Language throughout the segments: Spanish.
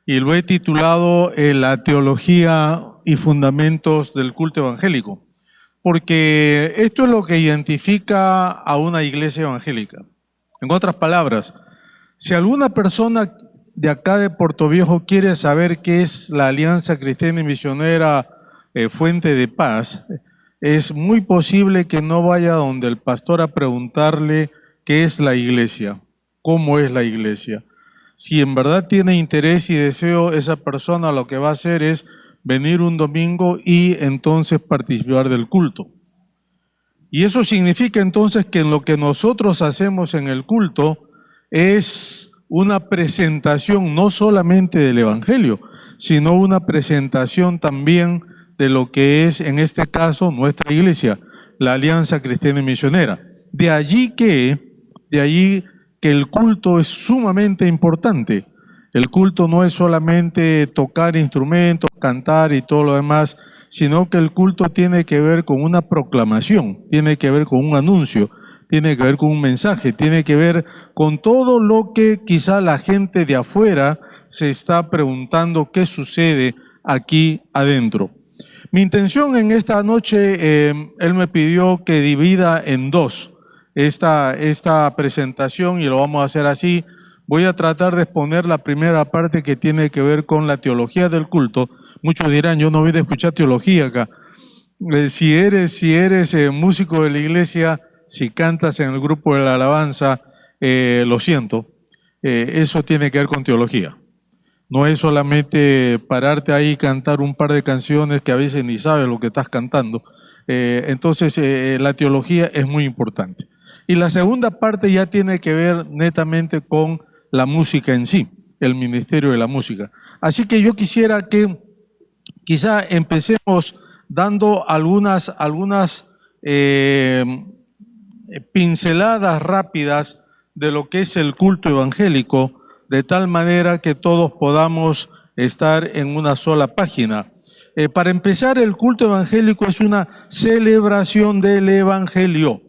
y lo he titulado La teología y fundamentos del culto evangélico, porque esto es lo que identifica a una iglesia evangélica. En otras palabras, si alguna persona de acá de Puerto Viejo quiere saber qué es la Alianza Cristiana y Misionera Fuente de Paz, es muy posible que no vaya donde el pastor a preguntarle qué es la iglesia, cómo es la iglesia. Si en verdad tiene interés y deseo, esa persona lo que va a hacer es venir un domingo y entonces participar del culto. Y eso significa entonces que en lo que nosotros hacemos en el culto es una presentación no solamente del Evangelio, sino una presentación también de lo que es, en este caso, nuestra iglesia, la Alianza Cristiana y Misionera. De allí que el culto es sumamente importante. El culto no es solamente tocar instrumentos, cantar y todo lo demás, sino que el culto tiene que ver con una proclamación, tiene que ver con un anuncio, tiene que ver con un mensaje, tiene que ver con todo lo que quizá la gente de afuera se está preguntando qué sucede aquí adentro. Mi intención en esta noche, él me pidió que divida en dos esta presentación y lo vamos a hacer así. Voy a tratar de exponer la primera parte que tiene que ver con la teología del culto. Muchos dirán, yo no vine a escuchar teología acá. Si eres músico de la iglesia, si cantas en el grupo de la alabanza, lo siento, eso tiene que ver con teología. No es solamente pararte ahí y cantar un par de canciones que a veces ni sabes lo que estás cantando. Entonces, la teología es muy importante. Y la segunda parte ya tiene que ver netamente con la música en sí, el ministerio de la música. Así que yo quisiera que quizá empecemos dando algunas pinceladas rápidas de lo que es el culto evangélico, de tal manera que todos podamos estar en una sola página. Para empezar, el culto evangélico es una celebración del evangelio.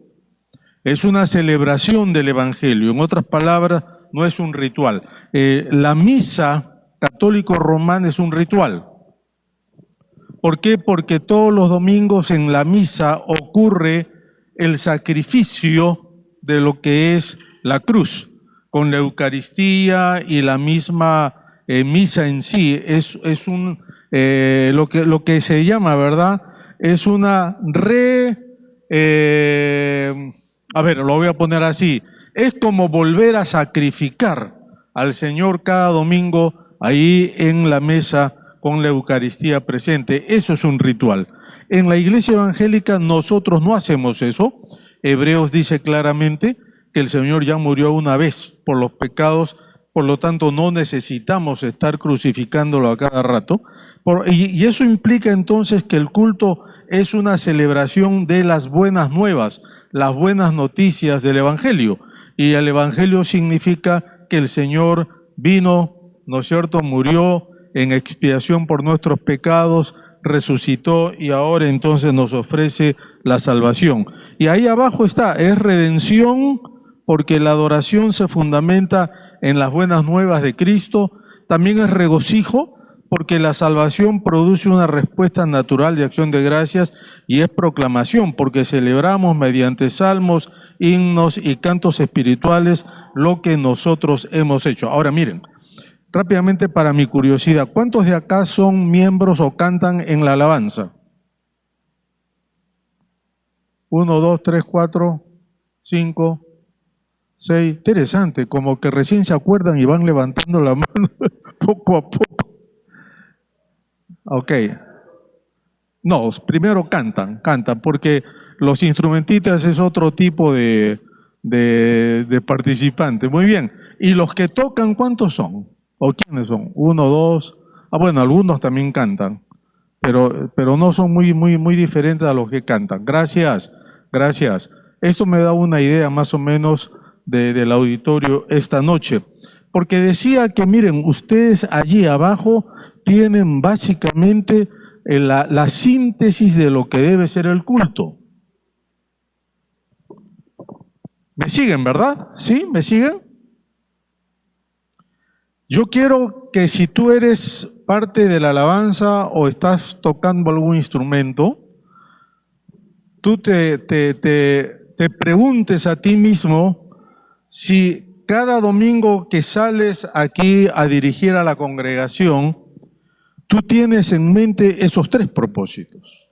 Es una celebración del evangelio. En otras palabras, no es un ritual. La misa católico romana es un ritual. ¿Por qué? Porque todos los domingos en la misa ocurre el sacrificio de lo que es la cruz, con la Eucaristía y la misma misa en sí. Es lo que se llama, ¿verdad? Es una a ver, lo voy a poner así. Es como volver a sacrificar al Señor cada domingo ahí en la mesa con la Eucaristía presente. Eso es un ritual. En la iglesia evangélica nosotros no hacemos eso. Hebreos dice claramente que el Señor ya murió una vez por los pecados, por lo tanto no necesitamos estar crucificándolo a cada rato. Y eso implica entonces que el culto es una celebración de las buenas nuevas, las buenas noticias del Evangelio. Y el Evangelio significa que el Señor vino, ¿no es cierto?, murió en expiación por nuestros pecados, resucitó y ahora entonces nos ofrece la salvación. Y ahí abajo está, es redención, porque la adoración se fundamenta en las buenas nuevas de Cristo. También es regocijo, porque la salvación produce una respuesta natural de acción de gracias, y es proclamación, porque celebramos mediante salmos, himnos y cantos espirituales lo que nosotros hemos hecho. Ahora miren, rápidamente para mi curiosidad, ¿cuántos de acá son miembros o cantan en la alabanza? 1, 2, 3, 4, 5, 6. Interesante, como que recién se acuerdan y van levantando la mano poco a poco. Ok. No, primero cantan, porque los instrumentistas es otro tipo de participantes. Muy bien. ¿Y los que tocan cuántos son? ¿O quiénes son? 1, 2. Bueno, algunos también cantan, pero no son muy diferentes a los que cantan. Gracias. Esto me da una idea más o menos del auditorio esta noche. Porque decía que, miren, ustedes allí abajo tienen básicamente la síntesis de lo que debe ser el culto. ¿Me siguen, verdad? ¿Sí? ¿Me siguen? Yo quiero que si tú eres parte de la alabanza o estás tocando algún instrumento, tú te preguntes a ti mismo si cada domingo que sales aquí a dirigir a la congregación, tú tienes en mente esos 3 propósitos.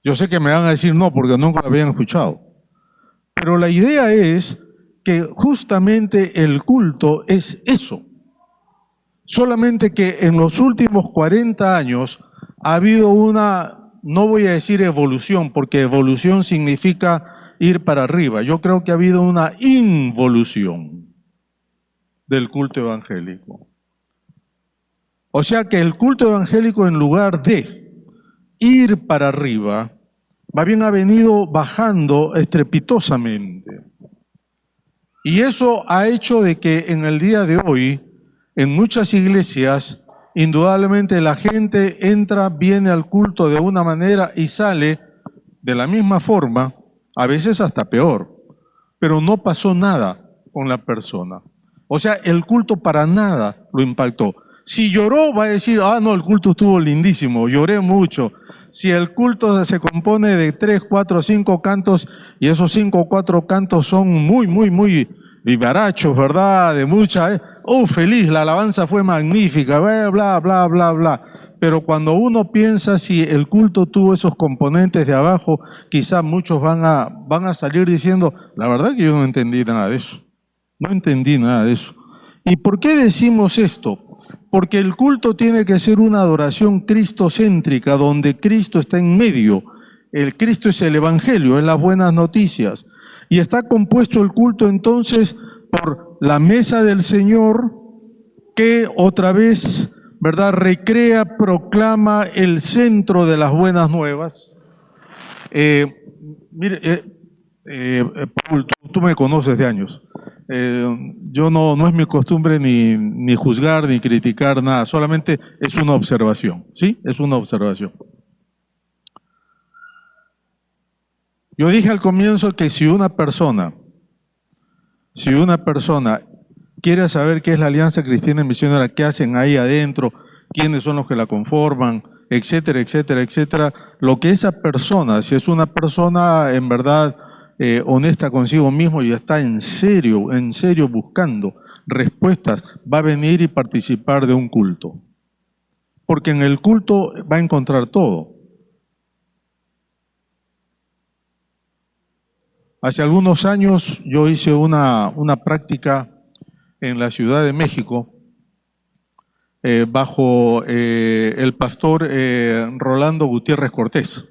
Yo sé que me van a decir no, porque nunca lo habían escuchado. Pero la idea es que justamente el culto es eso. Solamente que en los últimos 40 años ha habido una, no voy a decir evolución, porque evolución significa ir para arriba. Yo creo que ha habido una involución del culto evangélico. O sea que el culto evangélico, en lugar de ir para arriba, más bien ha venido bajando estrepitosamente. Y eso ha hecho de que en el día de hoy, en muchas iglesias, indudablemente la gente entra, viene al culto de una manera y sale de la misma forma, a veces hasta peor, pero no pasó nada con la persona. O sea, el culto para nada lo impactó. Si lloró, va a decir, no, el culto estuvo lindísimo, lloré mucho. Si el culto se compone de 3, 4, 5 cantos y esos 5 o 4 cantos son muy vivarachos, ¿verdad? De mucha, feliz, la alabanza fue magnífica, bla, bla, bla, bla. Pero cuando uno piensa si el culto tuvo esos componentes de abajo, quizás muchos van a salir diciendo, la verdad que yo no entendí nada de eso. No entendí nada de eso. ¿Y por qué decimos esto? Porque el culto tiene que ser una adoración cristocéntrica, donde Cristo está en medio. El Cristo es el Evangelio, es las buenas noticias. Y está compuesto el culto entonces por la mesa del Señor, que otra vez, ¿verdad?, recrea, proclama el centro de las buenas nuevas. Paul, tú me conoces de años. Yo no es mi costumbre ni juzgar ni criticar nada, solamente es una observación, ¿sí? Es una observación. Yo dije al comienzo que si una persona quiere saber qué es la Alianza Cristiana Misionera, qué hacen ahí adentro, quiénes son los que la conforman, etcétera, etcétera, etcétera, lo que esa persona, si es una persona en verdad honesta consigo mismo y está en serio buscando respuestas, va a venir y participar de un culto. Porque en el culto va a encontrar todo. Hace algunos años yo hice una práctica en la Ciudad de México bajo el pastor Rolando Gutiérrez Cortés.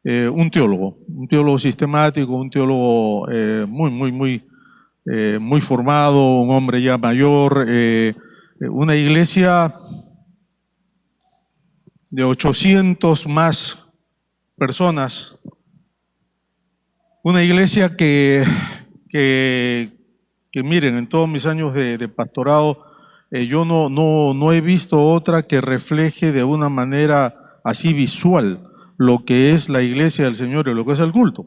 Un teólogo sistemático, un teólogo muy formado, un hombre ya mayor, una iglesia de 800 más personas, una iglesia que miren, en todos mis años de pastorado, yo no he visto otra que refleje de una manera así visual lo que es la iglesia del Señor y lo que es el culto.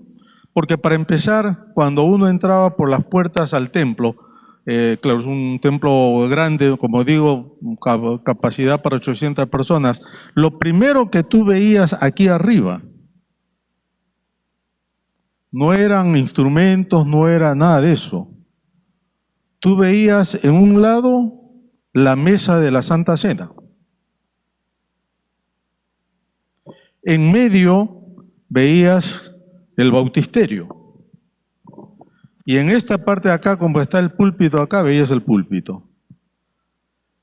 Porque para empezar, cuando uno entraba por las puertas al templo, claro, es un templo grande, como digo, capacidad para 800 personas, lo primero que tú veías aquí arriba no eran instrumentos, no era nada de eso. Tú veías en un lado la mesa de la Santa Cena. En medio veías el bautisterio. Y en esta parte de acá, como está el púlpito acá, veías el púlpito.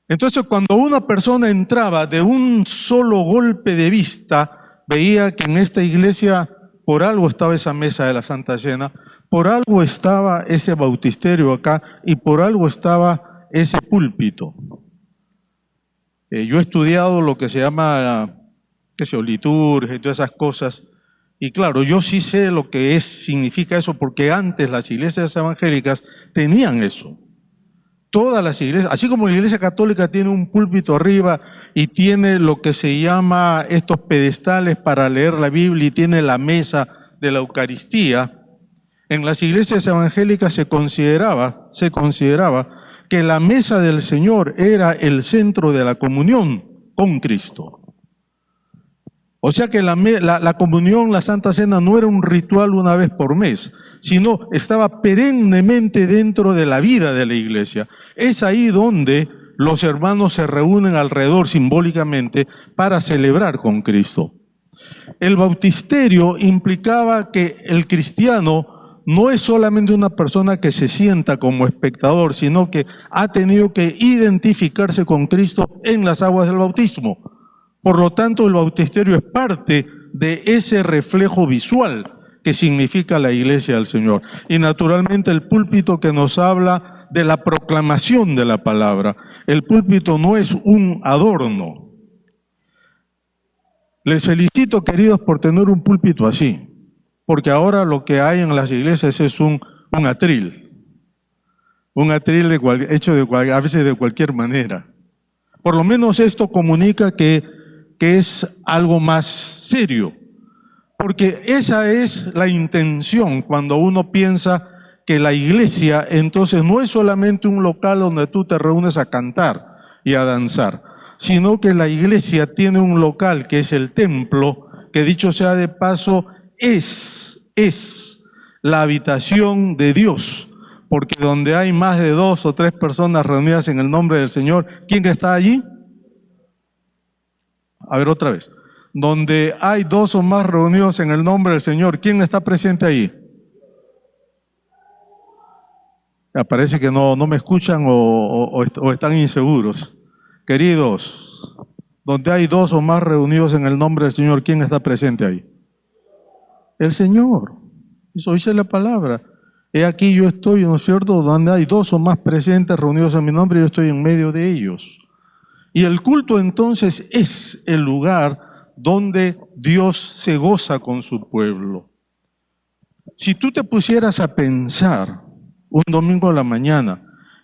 Entonces, cuando una persona entraba de un solo golpe de vista, veía que en esta iglesia por algo estaba esa mesa de la Santa Cena, por algo estaba ese bautisterio acá y por algo estaba ese púlpito. Yo he estudiado lo que se llama liturgia y todas esas cosas. Y claro, yo sí sé lo que significa eso, porque antes las iglesias evangélicas tenían eso. Todas las iglesias, así como la iglesia católica tiene un púlpito arriba y tiene lo que se llama estos pedestales para leer la Biblia y tiene la mesa de la Eucaristía, en las iglesias evangélicas se consideraba que la mesa del Señor era el centro de la comunión con Cristo. O sea que la comunión, la Santa Cena, no era un ritual una vez por mes, sino estaba perennemente dentro de la vida de la iglesia. Es ahí donde los hermanos se reúnen alrededor simbólicamente para celebrar con Cristo. El bautisterio implicaba que el cristiano no es solamente una persona que se sienta como espectador, sino que ha tenido que identificarse con Cristo en las aguas del bautismo. Por lo tanto, el bautisterio es parte de ese reflejo visual que significa la iglesia del Señor. Y naturalmente el púlpito que nos habla de la proclamación de la palabra. El púlpito no es un adorno. Les felicito, queridos, por tener un púlpito así, porque ahora lo que hay en las iglesias es un atril. Un atril hecho a veces de cualquier manera. Por lo menos esto comunica que es algo más serio, porque esa es la intención cuando uno piensa que la iglesia entonces no es solamente un local donde tú te reúnes a cantar y a danzar, sino que la iglesia tiene un local que es el templo, que dicho sea de paso, es la habitación de Dios, porque donde hay más de 2 o 3 personas reunidas en el nombre del Señor, ¿quién está allí? A ver, otra vez. Donde hay 2 o más reunidos en el nombre del Señor, ¿quién está presente ahí? Parece que no me escuchan o están inseguros. Queridos, donde hay 2 o más reunidos en el nombre del Señor, ¿quién está presente ahí? El Señor. Eso dice la palabra. He aquí yo estoy, ¿no es cierto? Donde hay 2 o más presentes reunidos en mi nombre, yo estoy en medio de ellos. Y el culto entonces es el lugar donde Dios se goza con su pueblo. Si tú te pusieras a pensar un domingo a la mañana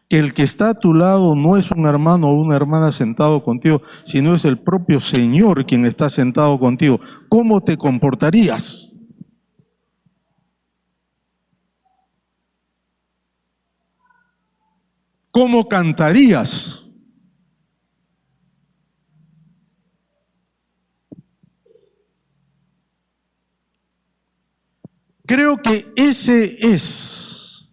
que el que está a tu lado no es un hermano o una hermana sentado contigo, sino es el propio Señor quien está sentado contigo, ¿cómo te comportarías? ¿Cómo cantarías? Creo que esa es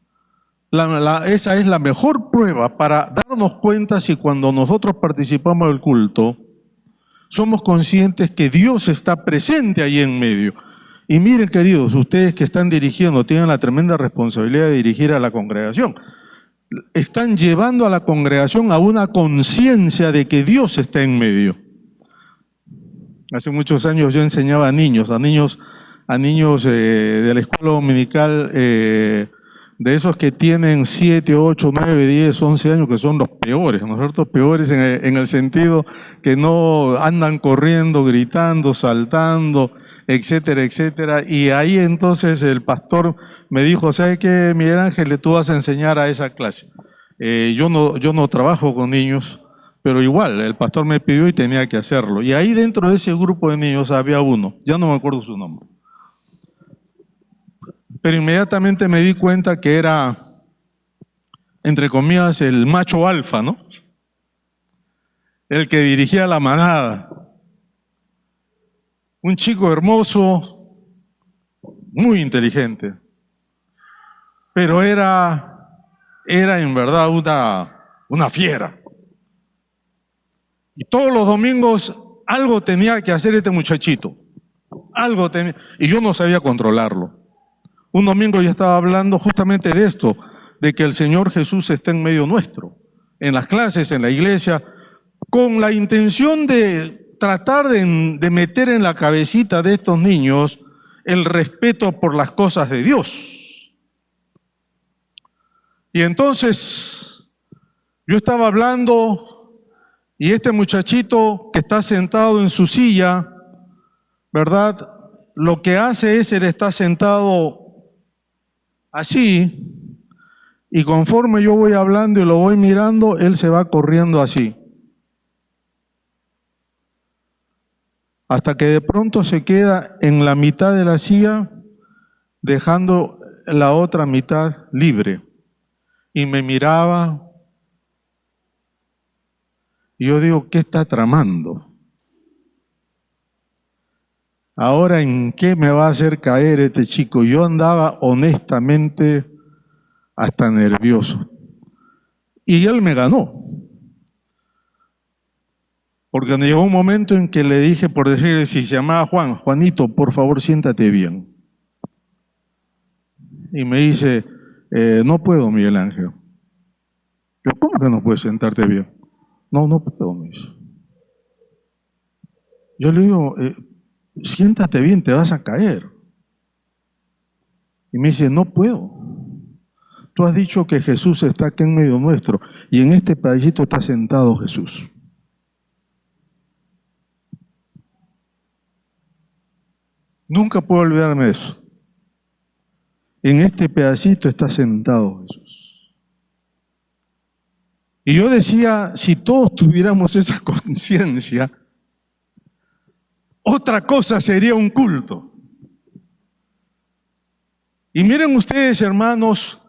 la mejor prueba para darnos cuenta si cuando nosotros participamos del culto somos conscientes que Dios está presente ahí en medio. Y miren, queridos, ustedes que están dirigiendo, tienen la tremenda responsabilidad de dirigir a la congregación. Están llevando a la congregación a una conciencia de que Dios está en medio. Hace muchos años yo enseñaba a niños de la escuela dominical, de esos que tienen 7, 8, 9, 10, 11 años, que son los peores, ¿no es cierto? Peores en el sentido que no andan corriendo, gritando, saltando, etcétera, etcétera. Y ahí entonces el pastor me dijo, ¿sabe qué, Miguel Ángel? Tú vas a enseñar a esa clase. Yo no trabajo con niños, pero igual, el pastor me pidió y tenía que hacerlo. Y ahí dentro de ese grupo de niños había uno, ya no me acuerdo su nombre. Pero inmediatamente me di cuenta que era, entre comillas, el macho alfa, ¿no? El que dirigía la manada. Un chico hermoso, muy inteligente, pero era en verdad una fiera. Y todos los domingos algo tenía que hacer este muchachito, y yo no sabía controlarlo. Un domingo yo estaba hablando justamente de esto, de que el Señor Jesús está en medio nuestro, en las clases, en la iglesia, con la intención de tratar de meter en la cabecita de estos niños el respeto por las cosas de Dios. Y entonces yo estaba hablando y este muchachito que está sentado en su silla, ¿verdad? Lo que hace es, él está sentado así, y conforme yo voy hablando y lo voy mirando, él se va corriendo así. Hasta que de pronto se queda en la mitad de la silla, dejando la otra mitad libre. Y me miraba Y yo digo, ¿qué está tramando? Ahora, ¿en qué me va a hacer caer este chico? Yo andaba honestamente hasta nervioso. Y él me ganó. Porque llegó un momento en que le dije, por decirle, si se llamaba Juan, Juanito, por favor, siéntate bien. Y me dice, no puedo, Miguel Ángel. Yo, ¿cómo que no puedes sentarte bien? No, no puedo, me dice. Yo le digo, siéntate bien, te vas a caer. Y me dice, no puedo. Tú has dicho que Jesús está aquí en medio nuestro y en este pedacito está sentado Jesús. Nunca puedo olvidarme de eso. En este pedacito está sentado Jesús. Y yo decía, si todos tuviéramos esa conciencia, otra cosa sería un culto. Y miren ustedes, hermanos,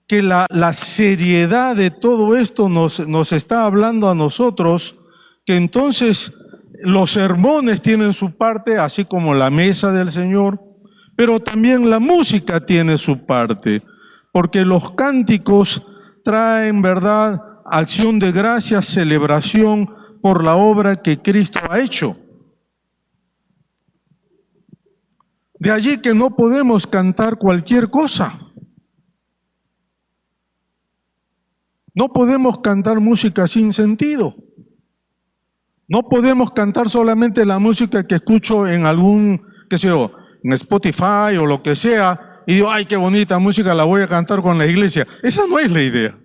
que la seriedad de todo esto nos está hablando a nosotros, que entonces los sermones tienen su parte, así como la mesa del Señor, pero también la música tiene su parte, porque los cánticos traen, ¿verdad?, acción de gracias, celebración por la obra que Cristo ha hecho. De allí que no podemos cantar cualquier cosa. No podemos cantar música sin sentido. No podemos cantar solamente la música que escucho en algún, qué sé yo, en Spotify o lo que sea, y digo, ay, qué bonita música, la voy a cantar con la iglesia. Esa no es la idea.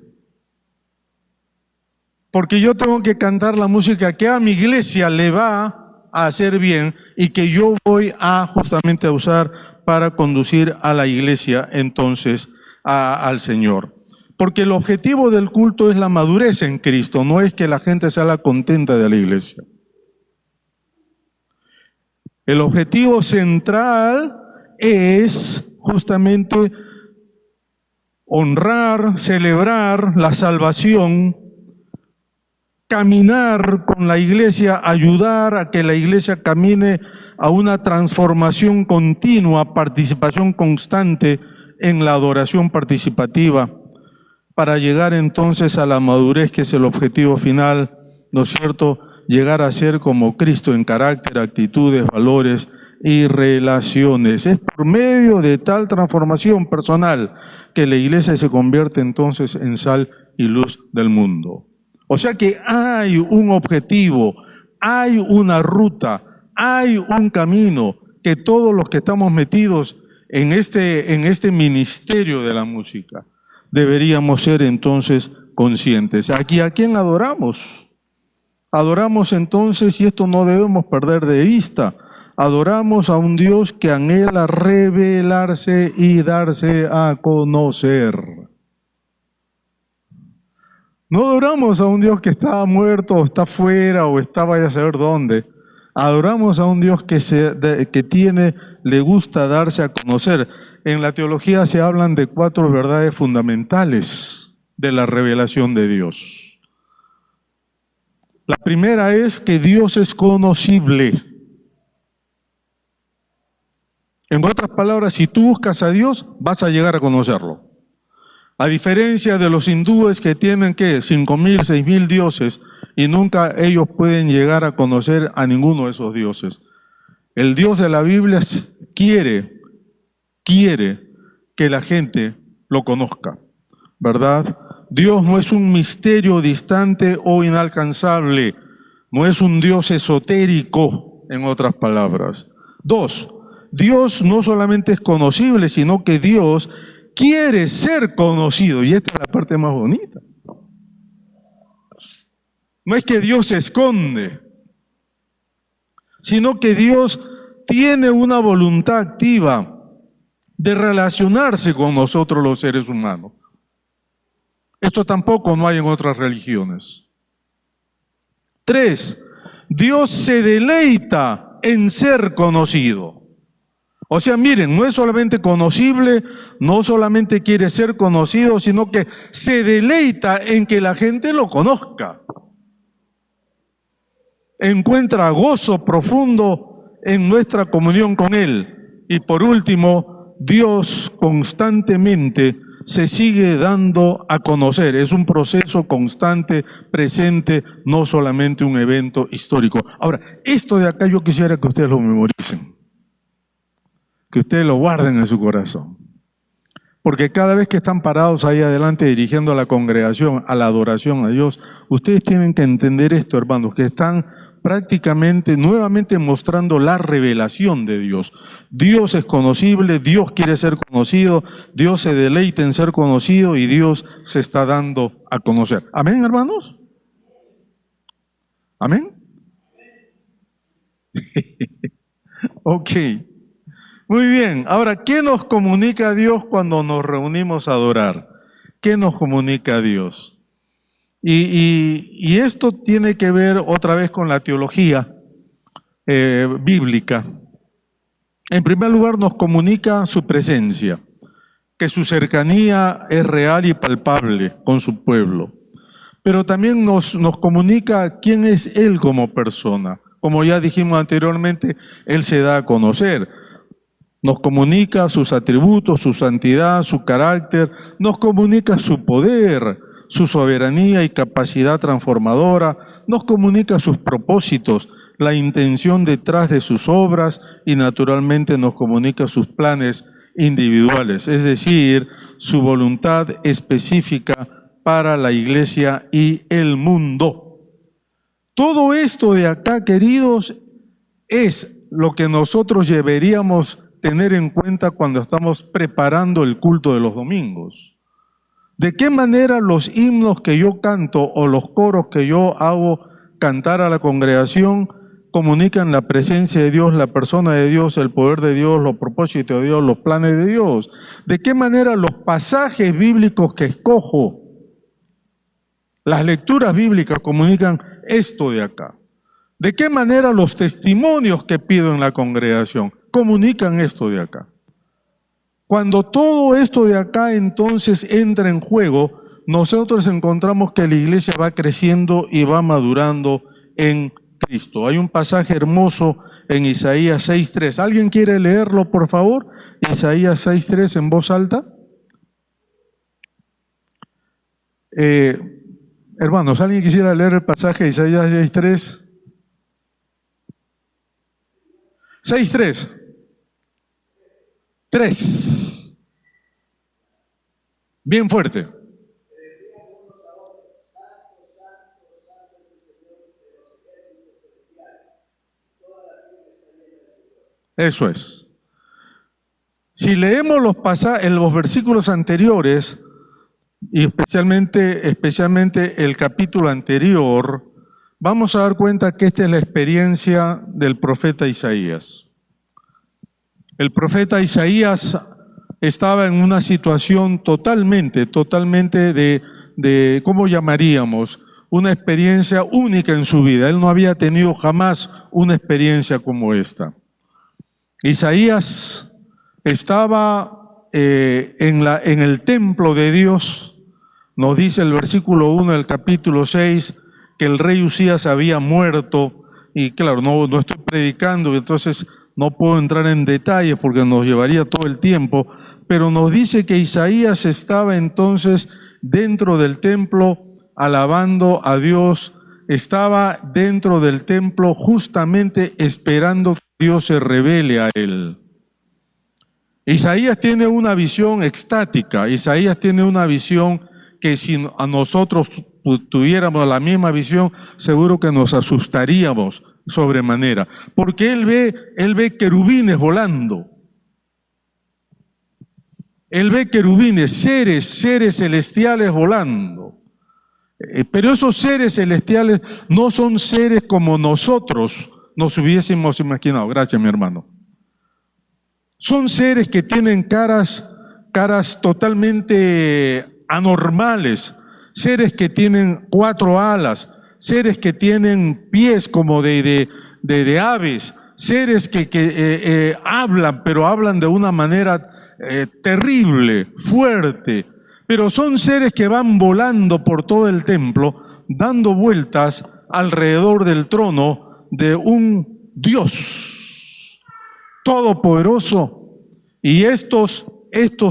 Porque yo tengo que cantar la música que a mi iglesia le va a hacer bien y que yo voy a justamente a usar para conducir a la iglesia entonces al Señor. Porque el objetivo del culto es la madurez en Cristo, no es que la gente salga contenta de la iglesia. El objetivo central es justamente honrar, celebrar la salvación, caminar con la iglesia, ayudar a que la iglesia camine a una transformación continua, participación constante en la adoración participativa, para llegar entonces a la madurez, que es el objetivo final, ¿no es cierto?, llegar a ser como Cristo en carácter, actitudes, valores y relaciones. Es por medio de tal transformación personal que la iglesia se convierte entonces en sal y luz del mundo. O sea que hay un objetivo, hay una ruta, hay un camino que todos los que estamos metidos en este ministerio de la música deberíamos ser entonces conscientes. Aquí, ¿a quién adoramos? Adoramos entonces, y esto no debemos perder de vista, adoramos a un Dios que anhela revelarse y darse a conocer. No adoramos a un Dios que está muerto o está fuera o está vaya a saber dónde. Adoramos a un Dios que le gusta darse a conocer. En la teología se hablan de 4 verdades fundamentales de la revelación de Dios. La primera es que Dios es conocible. En otras palabras, si tú buscas a Dios, vas a llegar a conocerlo. A diferencia de los hindúes que tienen, ¿qué?, 5.000, 6.000 dioses, y nunca ellos pueden llegar a conocer a ninguno de esos dioses. El Dios de la Biblia quiere que la gente lo conozca, ¿verdad? Dios no es un misterio distante o inalcanzable, no es un Dios esotérico, en otras palabras. 2, Dios no solamente es conocible, sino que Dios quiere ser conocido, y esta es la parte más bonita. No es que Dios se esconde, sino que Dios tiene una voluntad activa de relacionarse con nosotros los seres humanos. Esto tampoco no hay en otras religiones. 3, Dios se deleita en ser conocido. O sea, miren, no es solamente conocible, no solamente quiere ser conocido, sino que se deleita en que la gente lo conozca. encuentra gozo profundo en nuestra comunión con Él. Y por último, Dios constantemente se sigue dando a conocer. Es un proceso constante, presente, no solamente un evento histórico. Ahora, esto de acá yo quisiera que ustedes lo memoricen, que ustedes lo guarden en su corazón. Porque cada vez que están parados ahí adelante dirigiendo a la congregación, a la adoración a Dios, ustedes tienen que entender esto, hermanos, que están prácticamente nuevamente mostrando la revelación de Dios. Dios es conocible, Dios quiere ser conocido, Dios se deleita en ser conocido y Dios se está dando a conocer. ¿Amén, hermanos? ¿Amén? Ok. Muy bien. Ahora, ¿qué nos comunica Dios cuando nos reunimos a adorar? ¿Qué nos comunica Dios? Y esto tiene que ver otra vez con la teología bíblica. En primer lugar, nos comunica su presencia, que su cercanía es real y palpable con su pueblo. Pero también nos comunica quién es Él como persona. Como ya dijimos anteriormente, Él se da a conocer. Nos comunica sus atributos, su santidad, su carácter, nos comunica su poder, su soberanía y capacidad transformadora, nos comunica sus propósitos, la intención detrás de sus obras y naturalmente nos comunica sus planes individuales, es decir, su voluntad específica para la iglesia y el mundo. Todo esto de acá, queridos, es lo que nosotros deberíamos tener en cuenta cuando estamos preparando el culto de los domingos. ¿De qué manera los himnos que yo canto o los coros que yo hago cantar a la congregación comunican la presencia de Dios, la persona de Dios, el poder de Dios, los propósitos de Dios, los planes de Dios? ¿De qué manera los pasajes bíblicos que escojo, las lecturas bíblicas comunican esto de acá? ¿De qué manera los testimonios que pido en la congregación comunican esto de acá? Cuando todo esto de acá entonces entra en juego, nosotros encontramos que la iglesia va creciendo y va madurando en Cristo. Hay un pasaje hermoso en Isaías 6:3. ¿Alguien quiere leerlo, por favor? Isaías 6:3 en voz alta. Hermanos, ¿alguien quisiera leer el pasaje de Isaías 6:3? 6:3. 3. Bien fuerte. Eso es. Si leemos los versículos anteriores, y especialmente el capítulo anterior, vamos a dar cuenta que esta es la experiencia del profeta Isaías. El profeta Isaías estaba en una situación totalmente de ¿cómo llamaríamos? Una experiencia única en su vida. Él no había tenido jamás una experiencia como esta. Isaías estaba en el templo de Dios. Nos dice el versículo 1 del capítulo 6 que el rey Usías había muerto. Y claro, no estoy predicando, entonces no puedo entrar en detalles porque nos llevaría todo el tiempo, pero nos dice que Isaías estaba entonces dentro del templo alabando a Dios, estaba dentro del templo justamente esperando que Dios se revele a él. Isaías tiene una visión extática, Isaías tiene una visión que si a nosotros tuviéramos la misma visión, seguro que nos asustaríamos sobremanera, porque él ve querubines volando. Él ve querubines, seres celestiales volando. Pero esos seres celestiales no son seres como nosotros nos hubiésemos imaginado. Gracias, mi hermano. Son seres que tienen caras totalmente anormales, seres que tienen 4 alas, seres que tienen pies como de aves, seres que hablan, pero hablan de una manera terrible, fuerte, pero son seres que van volando por todo el templo, dando vueltas alrededor del trono, de un Dios todopoderoso, y estos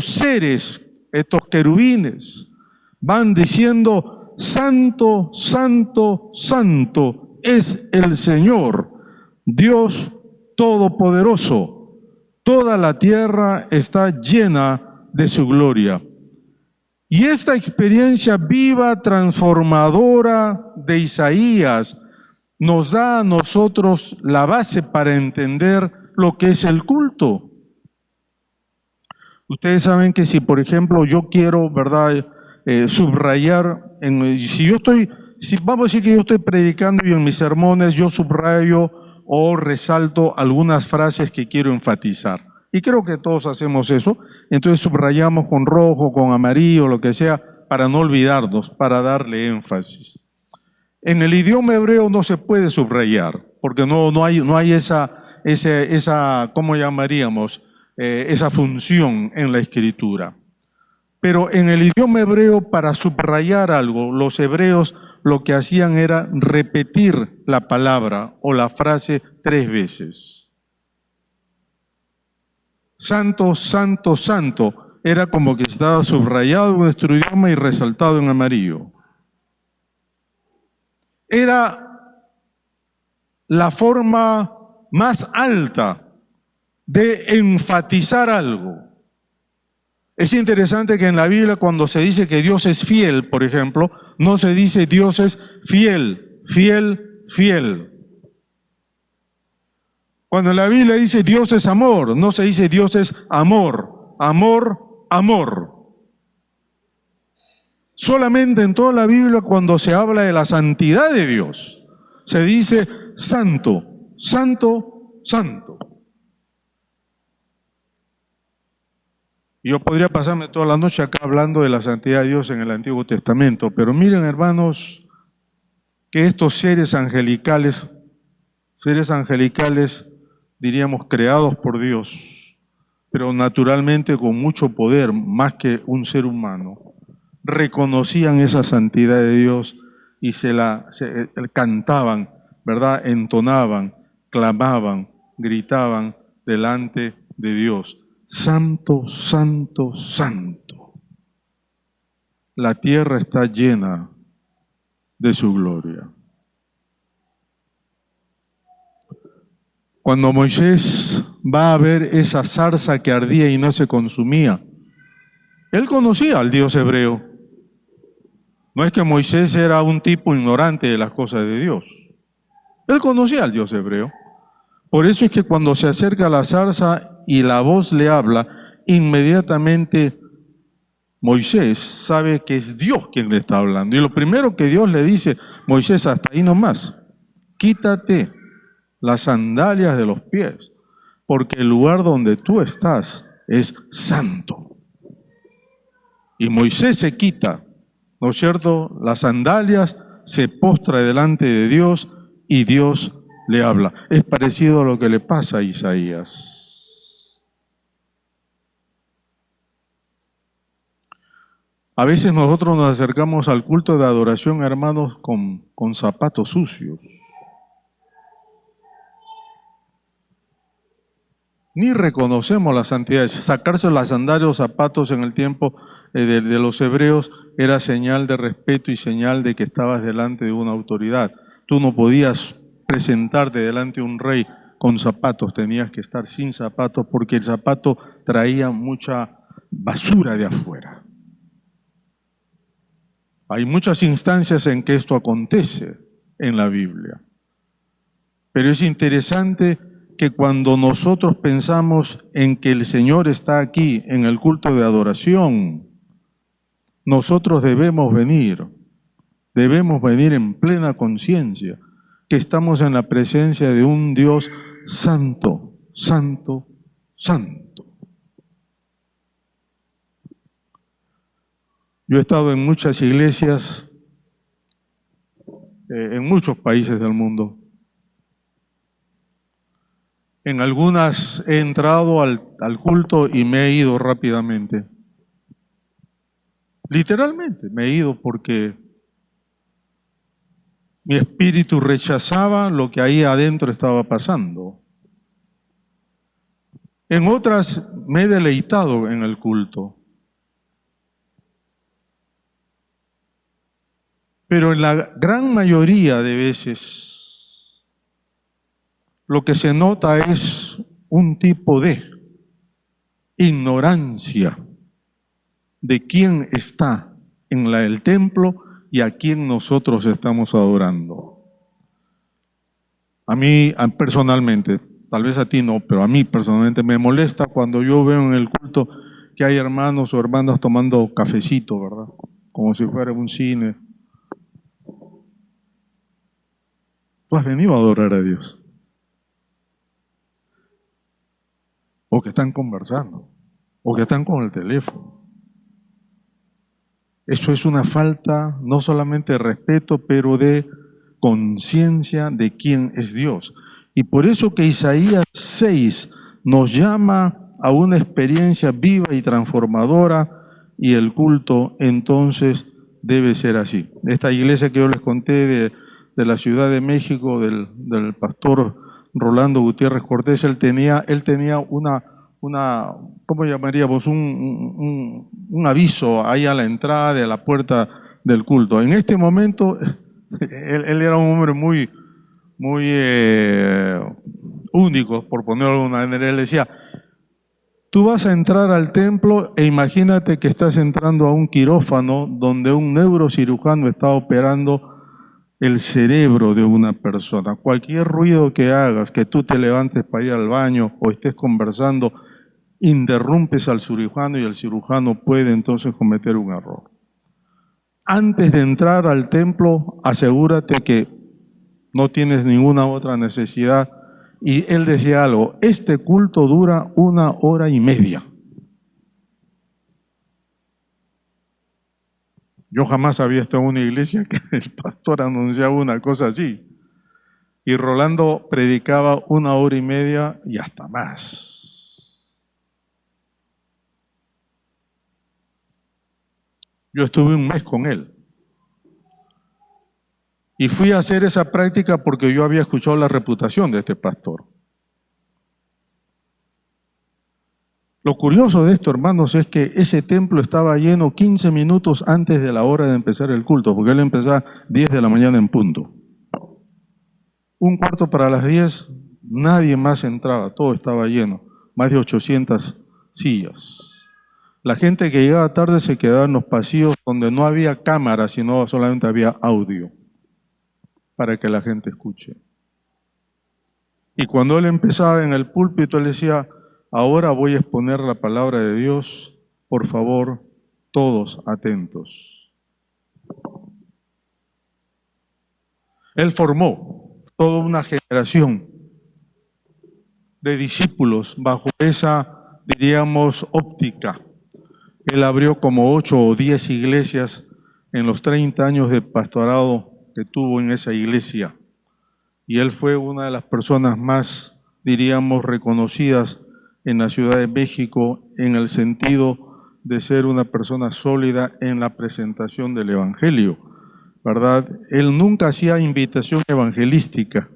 seres, estos querubines, van diciendo: Santo, santo, santo es el Señor, Dios todopoderoso. Toda la tierra está llena de su gloria. Y esta experiencia viva, transformadora de Isaías, nos da a nosotros la base para entender lo que es el culto. Ustedes saben que si, por ejemplo, yo quiero, ¿verdad?, subrayar, vamos a decir que yo estoy predicando y en mis sermones yo subrayo o resalto algunas frases que quiero enfatizar. Y creo que todos hacemos eso. Entonces subrayamos con rojo, con amarillo, lo que sea, para no olvidarnos, para darle énfasis. En el idioma hebreo no se puede subrayar, porque no hay esa ¿cómo llamaríamos? Esa función en la escritura. Pero en el idioma hebreo, para subrayar algo, los hebreos lo que hacían era repetir la palabra o la frase 3 veces. Santo, santo, santo, era como que estaba subrayado en nuestro idioma y resaltado en amarillo. Era la forma más alta de enfatizar algo. Es interesante que en la Biblia, cuando se dice que Dios es fiel, por ejemplo, no se dice Dios es fiel, fiel, fiel. Cuando en la Biblia dice Dios es amor, no se dice Dios es amor, amor, amor. Solamente en toda la Biblia, cuando se habla de la santidad de Dios, se dice santo, santo, santo. Yo podría pasarme toda la noche acá hablando de la santidad de Dios en el Antiguo Testamento, pero miren, hermanos, que estos seres angelicales, diríamos, creados por Dios, pero naturalmente con mucho poder, más que un ser humano, reconocían esa santidad de Dios y se cantaban, ¿verdad? Entonaban, clamaban, gritaban delante de Dios. Santo, santo, santo. La tierra está llena de su gloria. Cuando Moisés va a ver esa zarza que ardía y no se consumía, él conocía al Dios hebreo. No es que Moisés era un tipo ignorante de las cosas de Dios. Él conocía al Dios hebreo. Por eso es que cuando se acerca a la zarza y la voz le habla, inmediatamente Moisés sabe que es Dios quien le está hablando. Y lo primero que Dios le dice: Moisés, hasta ahí nomás, quítate las sandalias de los pies, porque el lugar donde tú estás es santo. Y Moisés se quita, ¿no es cierto?, las sandalias, se postra delante de Dios y Dios le habla. Es parecido a lo que le pasa a Isaías. A veces nosotros nos acercamos al culto de adoración, hermanos, con zapatos sucios. Ni reconocemos la santidad. Sacarse las sandalias, los zapatos en el tiempo de los hebreos era señal de respeto y señal de que estabas delante de una autoridad. Tú no podías presentarte delante de un rey con zapatos, tenías que estar sin zapatos porque el zapato traía mucha basura de afuera. Hay muchas instancias en que esto acontece en la Biblia. Pero es interesante que cuando nosotros pensamos en que el Señor está aquí en el culto de adoración, nosotros debemos venir en plena conciencia que estamos en la presencia de un Dios santo, santo, santo. Yo he estado en muchas iglesias, en muchos países del mundo. En algunas he entrado al culto y me he ido rápidamente. Literalmente, me he ido porque Mi espíritu rechazaba lo que ahí adentro estaba pasando. En otras me he deleitado en el culto. Pero en la gran mayoría de veces lo que se nota es un tipo de ignorancia de quién está en el templo y a quién nosotros estamos adorando. A mí personalmente, tal vez a ti no, pero a mí personalmente me molesta cuando yo veo en el culto que hay hermanos o hermanas tomando cafecito, ¿verdad? Como si fuera un cine. Tú has venido a adorar a Dios. O que están conversando, o que están con el teléfono. Eso es una falta no solamente de respeto, pero de conciencia de quién es Dios. Y por eso que Isaías 6 nos llama a una experiencia viva y transformadora, y el culto entonces debe ser así. Esta iglesia que yo les conté de la Ciudad de México, del pastor Rolando Gutiérrez Cortés, él tenía una ¿cómo llamaríamos? Un aviso ahí a la entrada de la puerta del culto. En este momento, él era un hombre muy único, por ponerlo de alguna manera. Él decía, tú vas a entrar al templo e imagínate que estás entrando a un quirófano donde un neurocirujano está operando el cerebro de una persona. Cualquier ruido que hagas, que tú te levantes para ir al baño o estés conversando, interrumpes al cirujano y el cirujano puede entonces cometer un error. Antes de entrar al templo, asegúrate que no tienes ninguna otra necesidad. Y él decía algo, este culto dura 1 hora y media. Yo jamás había estado en una iglesia que el pastor anunciaba una cosa así. Y Rolando predicaba 1 hora y media y hasta más. Yo estuve un mes con él. Y fui a hacer esa práctica porque yo había escuchado la reputación de este pastor. Lo curioso de esto, hermanos, es que ese templo estaba lleno 15 minutos antes de la hora de empezar el culto, porque él empezaba 10 de la mañana en punto. 10:15, nadie más entraba, todo estaba lleno, más de 800 sillas. La gente que llegaba tarde se quedaba en los pasillos donde no había cámara, sino solamente había audio, para que la gente escuche. Y cuando él empezaba en el púlpito, él decía, ahora voy a exponer la palabra de Dios, por favor, todos atentos. Él formó toda una generación de discípulos bajo esa, diríamos, óptica. Él abrió como 8 o 10 iglesias en los 30 años de pastorado que tuvo en esa iglesia. Y él fue una de las personas más, diríamos, reconocidas en la Ciudad de México en el sentido de ser una persona sólida en la presentación del Evangelio, ¿verdad? Él nunca hacía invitación evangelística.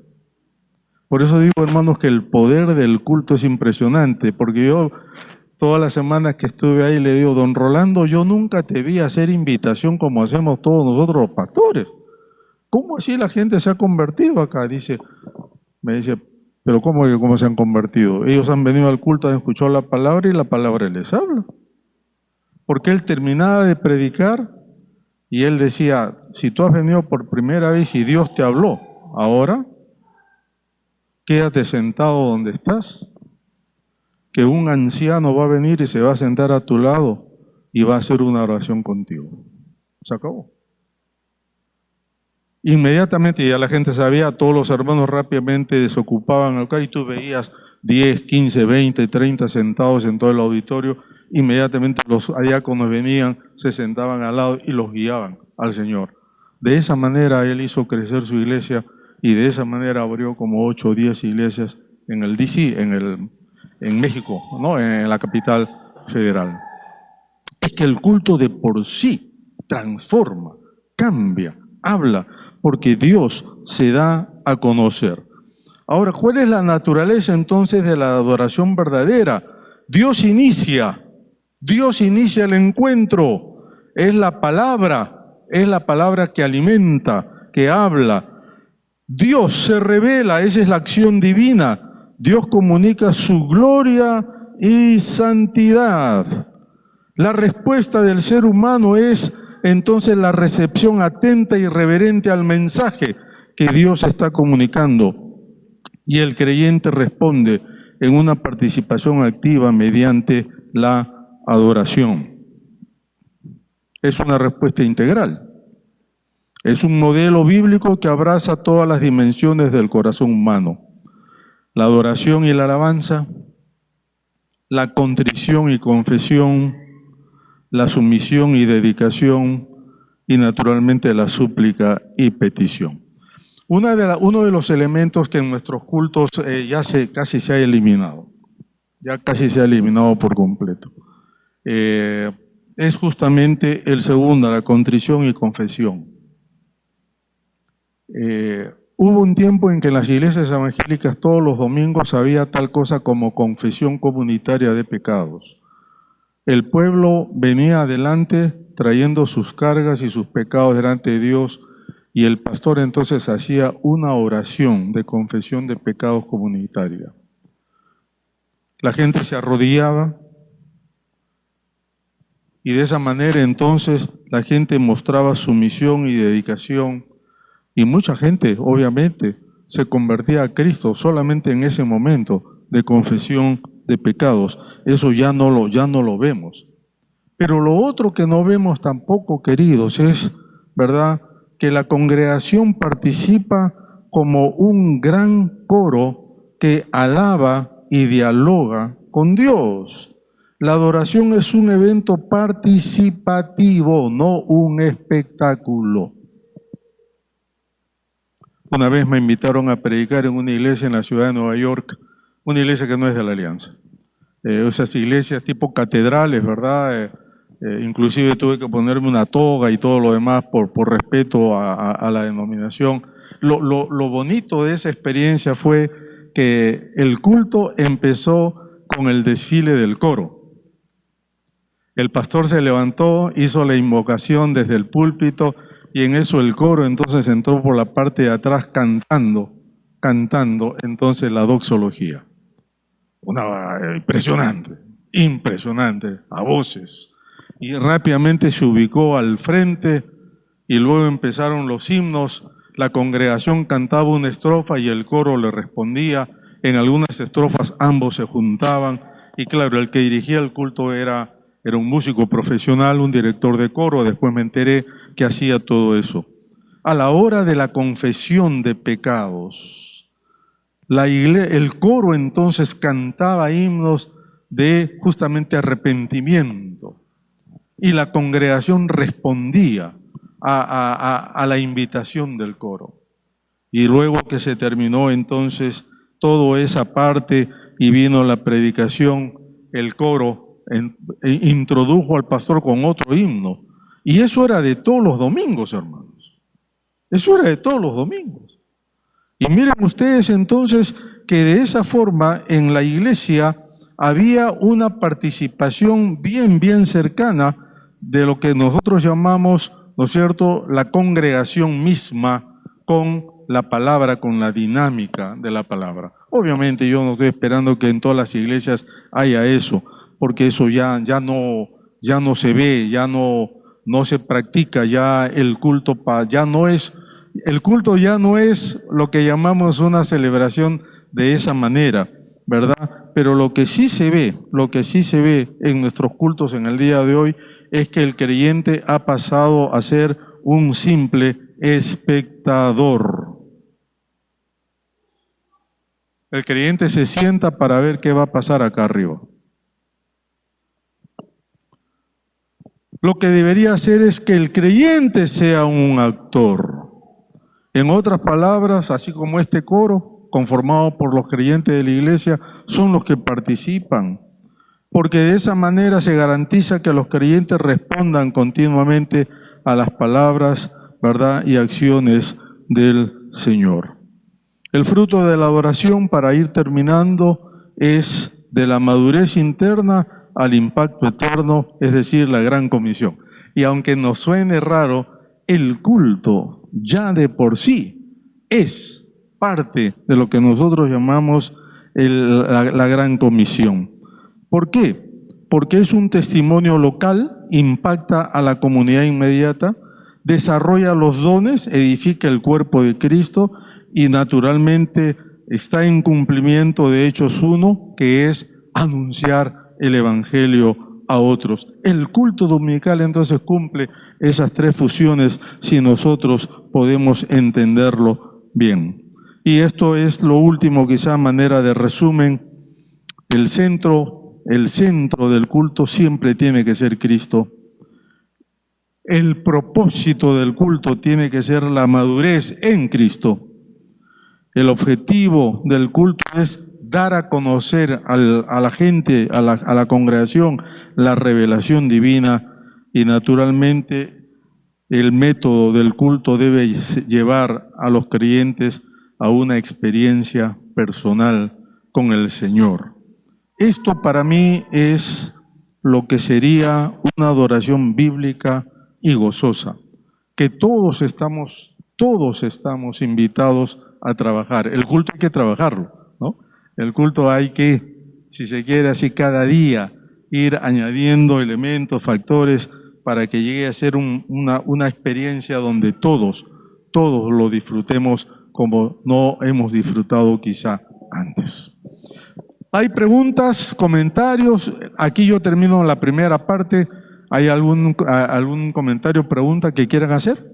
Por eso digo, hermanos, que el poder del culto es impresionante, porque yo todas las semanas que estuve ahí le digo, don Rolando, yo nunca te vi hacer invitación como hacemos todos nosotros los pastores. ¿Cómo así la gente se ha convertido acá? Me dice, pero ¿cómo se han convertido? Ellos han venido al culto, han escuchado la palabra y la palabra les habla. Porque él terminaba de predicar y él decía, si tú has venido por primera vez y Dios te habló, ahora quédate sentado donde estás, que un anciano va a venir y se va a sentar a tu lado y va a hacer una oración contigo. Se acabó. Inmediatamente ya la gente sabía, todos los hermanos rápidamente desocupaban el lugar y tú veías 10, 15, 20, 30 sentados en todo el auditorio. Inmediatamente los diáconos venían, se sentaban al lado y los guiaban al Señor. De esa manera él hizo crecer su iglesia y de esa manera abrió como 8 o 10 iglesias en el DC, en México, ¿no? En la capital federal. Es que el culto de por sí transforma, cambia, habla. porque Dios se da a conocer. Ahora, ¿cuál es la naturaleza entonces de la adoración verdadera? Dios inicia el encuentro. Es la palabra que alimenta, que habla. Dios se revela, esa es la acción divina. Dios comunica su gloria y santidad. La respuesta del ser humano es entonces la recepción atenta y reverente al mensaje que Dios está comunicando. Y el creyente responde en una participación activa mediante la adoración. Es una respuesta integral. Es un modelo bíblico que abraza todas las dimensiones del corazón humano. La adoración y la alabanza, la contrición y confesión, la sumisión y dedicación, y naturalmente la súplica y petición. Uno de los elementos que en nuestros cultos casi se ha eliminado, ya casi se ha eliminado por completo, es justamente el segundo, la contrición y confesión. Hubo un tiempo en que en las iglesias evangélicas todos los domingos había tal cosa como confesión comunitaria de pecados. El pueblo venía adelante trayendo sus cargas y sus pecados delante de Dios, y el pastor entonces hacía una oración de confesión de pecados comunitaria. La gente se arrodillaba y de esa manera entonces la gente mostraba sumisión y dedicación, y mucha gente obviamente se convertía a Cristo solamente en ese momento de confesión de pecados. Eso ya no lo vemos. Pero lo otro que no vemos tampoco, queridos, es, ¿verdad?, que la congregación participa como un gran coro que alaba y dialoga con Dios. La adoración es un evento participativo, no un espectáculo. Una vez me invitaron a predicar en una iglesia en la ciudad de Nueva York, una iglesia que no es de la Alianza. Esas iglesias tipo catedrales, ¿verdad? Inclusive tuve que ponerme una toga y todo lo demás por respeto a la denominación. Lo bonito de esa experiencia fue que el culto empezó con el desfile del coro. El pastor se levantó, hizo la invocación desde el púlpito, y en eso el coro entonces entró por la parte de atrás cantando entonces la doxología. Impresionante, a voces. Y rápidamente se ubicó al frente y luego empezaron los himnos. La congregación cantaba una estrofa y el coro le respondía. En algunas estrofas ambos se juntaban y claro, el que dirigía el culto era un músico profesional, un director de coro. Después me enteré que hacía todo eso. A la hora de la confesión de pecados, el coro entonces cantaba himnos de justamente arrepentimiento. Y la congregación respondía a la invitación del coro. Y luego que se terminó entonces toda esa parte y vino la predicación, el coro introdujo al pastor con otro himno. Y eso era de todos los domingos, hermanos. Eso era de todos los domingos. Y miren ustedes entonces que de esa forma en la iglesia había una participación bien cercana de lo que nosotros llamamos, ¿no es cierto?, la congregación misma con la palabra, con la dinámica de la palabra. Obviamente yo no estoy esperando que en todas las iglesias haya eso, porque eso ya no se ve, ya no se practica, ya el culto ya no es lo que llamamos una celebración de esa manera, ¿verdad? Pero lo que sí se ve en nuestros cultos en el día de hoy es que el creyente ha pasado a ser un simple espectador. El creyente se sienta para ver qué va a pasar acá arriba. Lo que debería hacer es que el creyente sea un actor. En otras palabras, así como este coro, conformado por los creyentes de la iglesia, son los que participan. Porque de esa manera se garantiza que los creyentes respondan continuamente a las palabras, ¿verdad?, y acciones del Señor. El fruto de la adoración, para ir terminando, es de la madurez interna al impacto eterno, es decir, la gran comisión. Y aunque nos suene raro, el culto ya de por sí es parte de lo que nosotros llamamos la gran comisión. ¿Por qué? Porque es un testimonio local, impacta a la comunidad inmediata, desarrolla los dones, edifica el cuerpo de Cristo y naturalmente está en cumplimiento de Hechos 1, que es anunciar el Evangelio a otros. El culto dominical entonces cumple esas tres funciones si nosotros podemos entenderlo bien. Y esto es lo último, quizá manera de resumen. El centro del culto siempre tiene que ser Cristo. El propósito del culto tiene que ser la madurez en Cristo. El objetivo del culto es dar a conocer a la gente, a la congregación, la revelación divina, y naturalmente el método del culto debe llevar a los creyentes a una experiencia personal con el Señor. Esto para mí es lo que sería una adoración bíblica y gozosa, que todos estamos invitados a trabajar. El culto hay que trabajarlo, ¿no? El culto hay que, si se quiere así, cada día ir añadiendo elementos, factores, para que llegue a ser una experiencia donde todos lo disfrutemos como no hemos disfrutado quizá antes. ¿Hay preguntas, comentarios? Aquí yo termino la primera parte. ¿Hay algún comentario, pregunta que quieran hacer?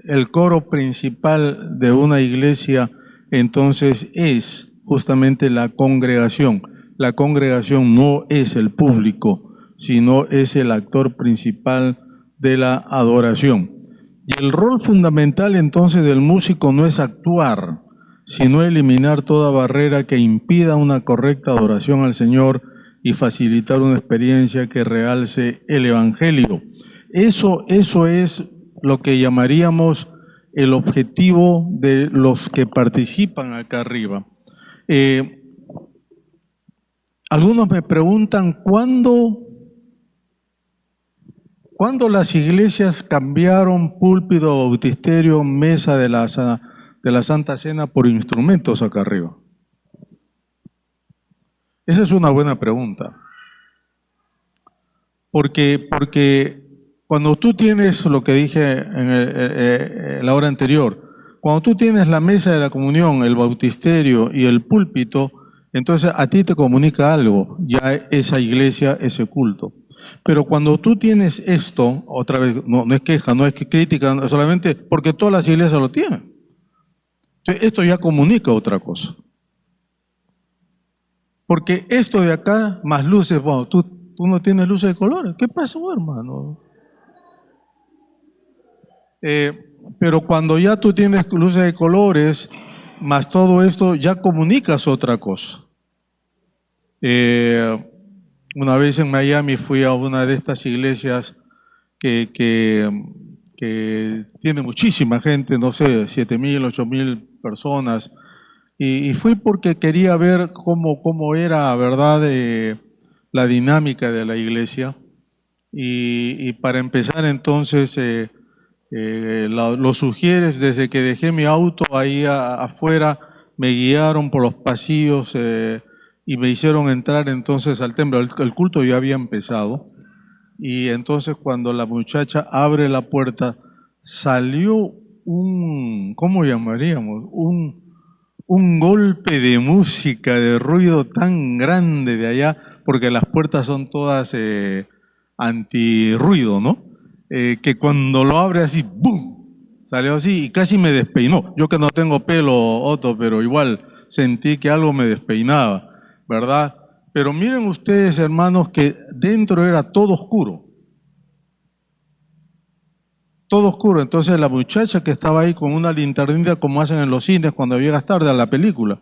El coro principal de una iglesia entonces es justamente la congregación. La congregación no es el público, sino es el actor principal de la adoración. Y el rol fundamental entonces del músico no es actuar, sino eliminar toda barrera que impida una correcta adoración al Señor y facilitar una experiencia que realce el Evangelio. Eso es lo que llamaríamos el objetivo de los que participan acá arriba. Algunos me preguntan ¿cuándo las iglesias cambiaron púlpito, bautisterio, mesa de la Santa Cena por instrumentos acá arriba? Esa es una buena pregunta. Porque cuando tú tienes lo que dije en la hora anterior, cuando tú tienes la mesa de la comunión, el bautisterio y el púlpito, entonces a ti te comunica algo, ya esa iglesia, ese culto. Pero cuando tú tienes esto, otra vez, no es queja, no es crítica, solamente porque todas las iglesias lo tienen. Entonces, esto ya comunica otra cosa. Porque esto de acá, más luces, bueno, tú no tienes luces de colores. ¿Qué pasó, hermano? Pero cuando ya tú tienes luces de colores, más todo esto, ya comunicas otra cosa. Una vez en Miami fui a una de estas iglesias que tiene muchísima gente, no sé, 7,000, 8,000 personas, y fui porque quería ver cómo era, ¿verdad?, la dinámica de la iglesia. Y para empezar entonces, los sugieres, desde que dejé mi auto ahí afuera, me guiaron por los pasillos y me hicieron entrar entonces al templo. El culto ya había empezado y entonces cuando la muchacha abre la puerta, salió ¿cómo llamaríamos? Un golpe de música, de ruido tan grande de allá, porque las puertas son todas antirruido, ¿no? Que cuando lo abre así, ¡boom!, salió así y casi me despeinó. Yo que no tengo pelo, Otto, pero igual sentí que algo me despeinaba, ¿verdad? Pero miren ustedes, hermanos, que dentro era todo oscuro. Todo oscuro. Entonces la muchacha que estaba ahí con una linternita, como hacen en los cines cuando llegas tarde a la película,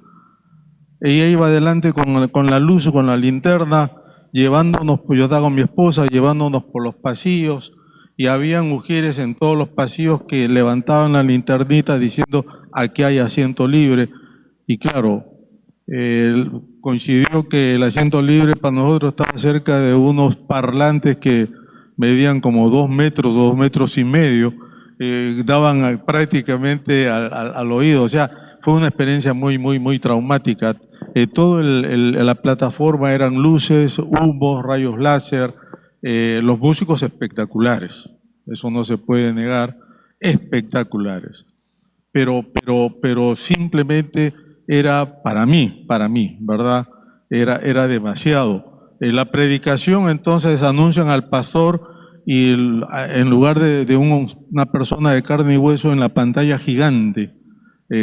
ella iba adelante con la luz, con la linterna, llevándonos, pues yo estaba con mi esposa, llevándonos por los pasillos, y había mujeres en todos los pasillos que levantaban la linternita diciendo, aquí hay asiento libre. Y claro, coincidió que el asiento libre para nosotros estaba cerca de unos parlantes que medían como 2 metros, 2 metros y medio, daban prácticamente al oído. O sea, fue una experiencia muy traumática. Todo la plataforma eran luces, humos, rayos láser, los músicos espectaculares, eso no se puede negar, espectaculares. Pero simplemente era para mí, ¿verdad? Era demasiado. La predicación, entonces anuncian al pastor y en lugar de una persona de carne y hueso en la pantalla gigante,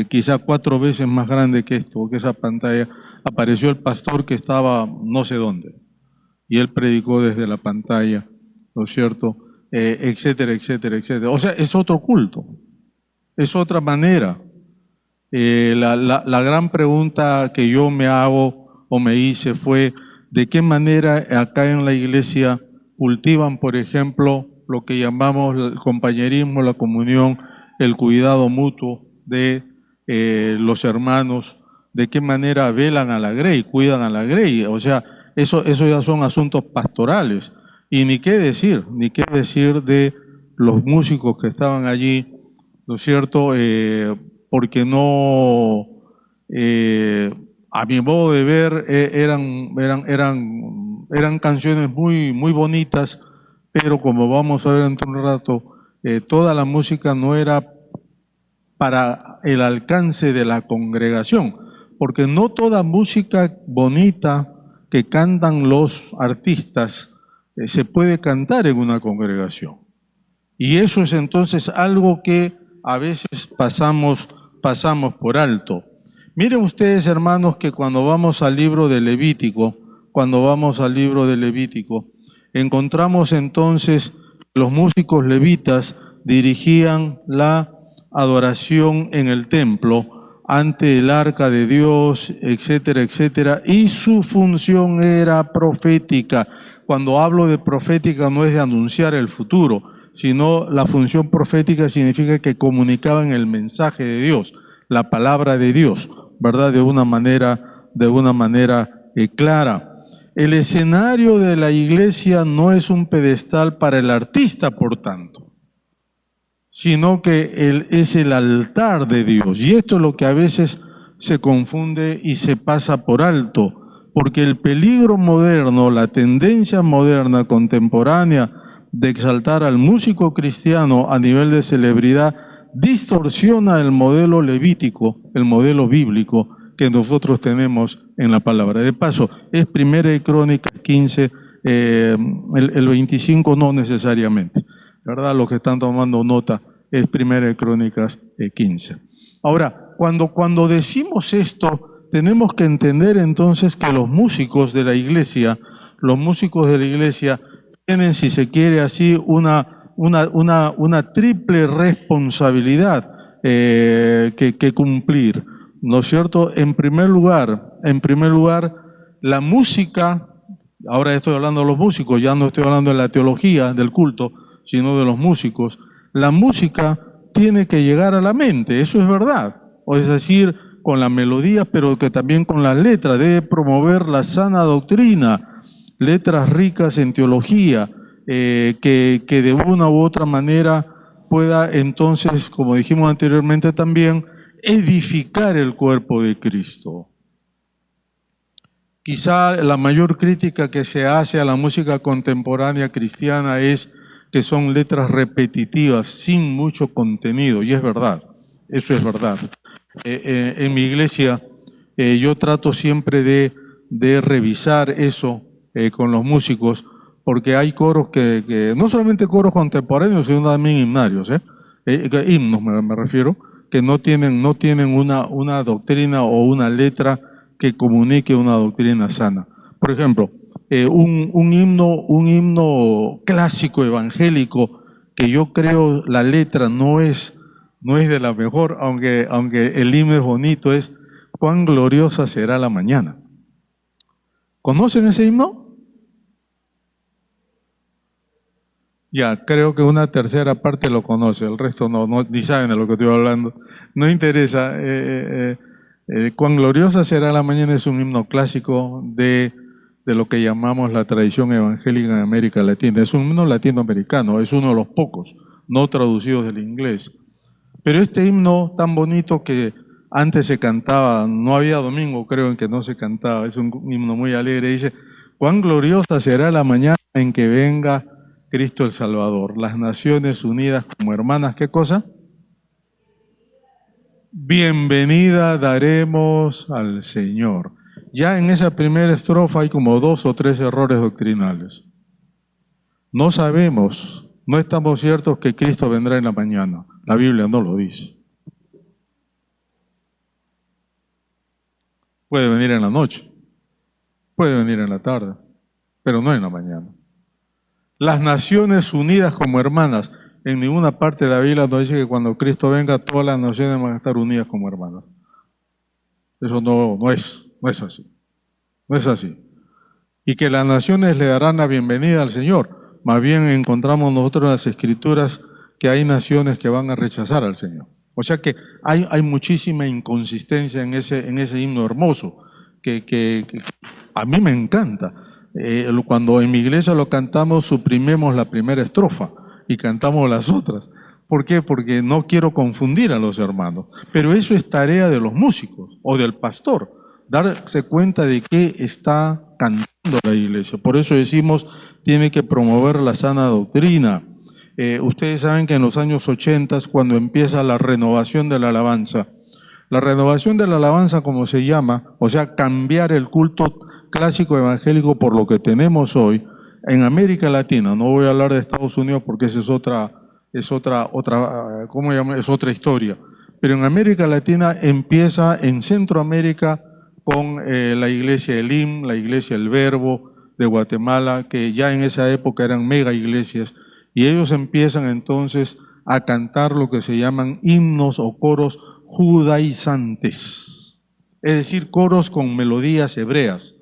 quizá 4 veces más grande que esto, que esa pantalla, apareció el pastor que estaba no sé dónde, y él predicó desde la pantalla, ¿no es cierto? Etcétera, etcétera, etcétera. O sea, es otro culto, es otra manera. La gran pregunta que yo me hago o me hice fue, ¿de qué manera acá en la iglesia cultivan, por ejemplo, lo que llamamos el compañerismo, la comunión, el cuidado mutuo de los hermanos? ¿De qué manera velan a la grey, cuidan a la grey? O sea, eso ya son asuntos pastorales. Y ni qué decir de los músicos que estaban allí, ¿no es cierto? Porque no, a mi modo de ver, eran canciones muy bonitas, pero como vamos a ver en un rato, toda la música no era para el alcance de la congregación, porque no toda música bonita que cantan los artistas se puede cantar en una congregación. Y eso es entonces algo que a veces pasamos por alto. Miren ustedes, hermanos, que cuando vamos al libro de Levítico, encontramos entonces los músicos levitas dirigían la adoración en el templo ante el arca de Dios, etcétera, etcétera, y su función era profética. Cuando hablo de profética no es de anunciar el futuro, sino la función profética significa que comunicaban el mensaje de Dios, la palabra de Dios, ¿verdad? De una manera clara. El escenario de la iglesia no es un pedestal para el artista, por tanto, sino que es el altar de Dios. Y esto es lo que a veces se confunde y se pasa por alto, porque el peligro moderno, la tendencia moderna, contemporánea, de exaltar al músico cristiano a nivel de celebridad, distorsiona el modelo levítico, el modelo bíblico que nosotros tenemos en la palabra. De paso, es 1 Crónicas 15, el 25 no necesariamente, ¿verdad? Los que están tomando nota, es 1 Crónicas 15. Ahora, cuando decimos esto, tenemos que entender entonces que los músicos de la iglesia tienen, si se quiere así, una triple responsabilidad que cumplir, ¿no es cierto? En primer lugar, la música, ahora estoy hablando de los músicos, ya no estoy hablando de la teología del culto, sino de los músicos. La música tiene que llegar a la mente, eso es verdad, o es decir, con la melodía, pero que también con las letras, debe promover la sana doctrina, letras ricas en teología, que de una u otra manera pueda entonces, como dijimos anteriormente también, edificar el cuerpo de Cristo. Quizá la mayor crítica que se hace a la música contemporánea cristiana es que son letras repetitivas, sin mucho contenido, y es verdad, eso es verdad. En mi iglesia yo trato siempre de revisar eso con los músicos, porque hay coros que no solamente coros contemporáneos, sino también himnarios, himnos me refiero, que no tienen una doctrina o una letra que comunique una doctrina sana. Por ejemplo, un himno clásico evangélico que yo creo la letra no es de la mejor, aunque el himno es bonito, es "Cuán gloriosa será la mañana". ¿Conocen ese himno? Ya, creo que una tercera parte lo conoce, el resto no, ni saben de lo que estoy hablando. No interesa. Cuán gloriosa será la mañana es un himno clásico de lo que llamamos la tradición evangélica en América Latina. Es un himno latinoamericano, es uno de los pocos, no traducidos del inglés. Pero este himno tan bonito que antes se cantaba, no había domingo creo en que no se cantaba, es un himno muy alegre, dice, cuán gloriosa será la mañana en que venga Cristo el Salvador, las naciones unidas como hermanas, ¿qué cosa? Bienvenida daremos al Señor. Ya en esa primera estrofa hay como 2 o 3 errores doctrinales. No sabemos, no estamos ciertos que Cristo vendrá en la mañana. La Biblia no lo dice. Puede venir en la noche, puede venir en la tarde, pero no en la mañana. Las naciones unidas como hermanas. En ninguna parte de la Biblia nos dice que cuando Cristo venga todas las naciones van a estar unidas como hermanas. Eso no es así. No es así. Y que las naciones le darán la bienvenida al Señor. Más bien encontramos nosotros en las Escrituras que hay naciones que van a rechazar al Señor. O sea que hay muchísima inconsistencia en ese himno hermoso, que a mí me encanta. Cuando en mi iglesia lo cantamos, suprimimos la primera estrofa y cantamos las otras. ¿Por qué? Porque no quiero confundir a los hermanos. Pero eso es tarea de los músicos o del pastor, darse cuenta de qué está cantando la iglesia. Por eso decimos, tiene que promover la sana doctrina. Ustedes saben que en los años 80, cuando empieza la renovación de la alabanza, como se llama, o sea, cambiar el culto clásico evangélico por lo que tenemos hoy, en América Latina, no voy a hablar de Estados Unidos porque esa es otra, ¿cómo llama? Es otra historia. Pero en América Latina empieza en Centroamérica con la iglesia Elim, la iglesia El Verbo de Guatemala, que ya en esa época eran mega iglesias, y ellos empiezan entonces a cantar lo que se llaman himnos o coros judaizantes, es decir, coros con melodías hebreas.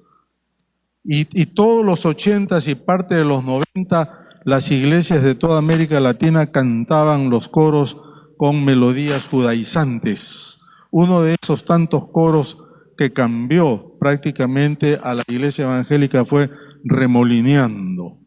Y todos los 80s y parte de los 90, las iglesias de toda América Latina cantaban los coros con melodías judaizantes. Uno de esos tantos coros que cambió prácticamente a la iglesia evangélica fue Remolineando.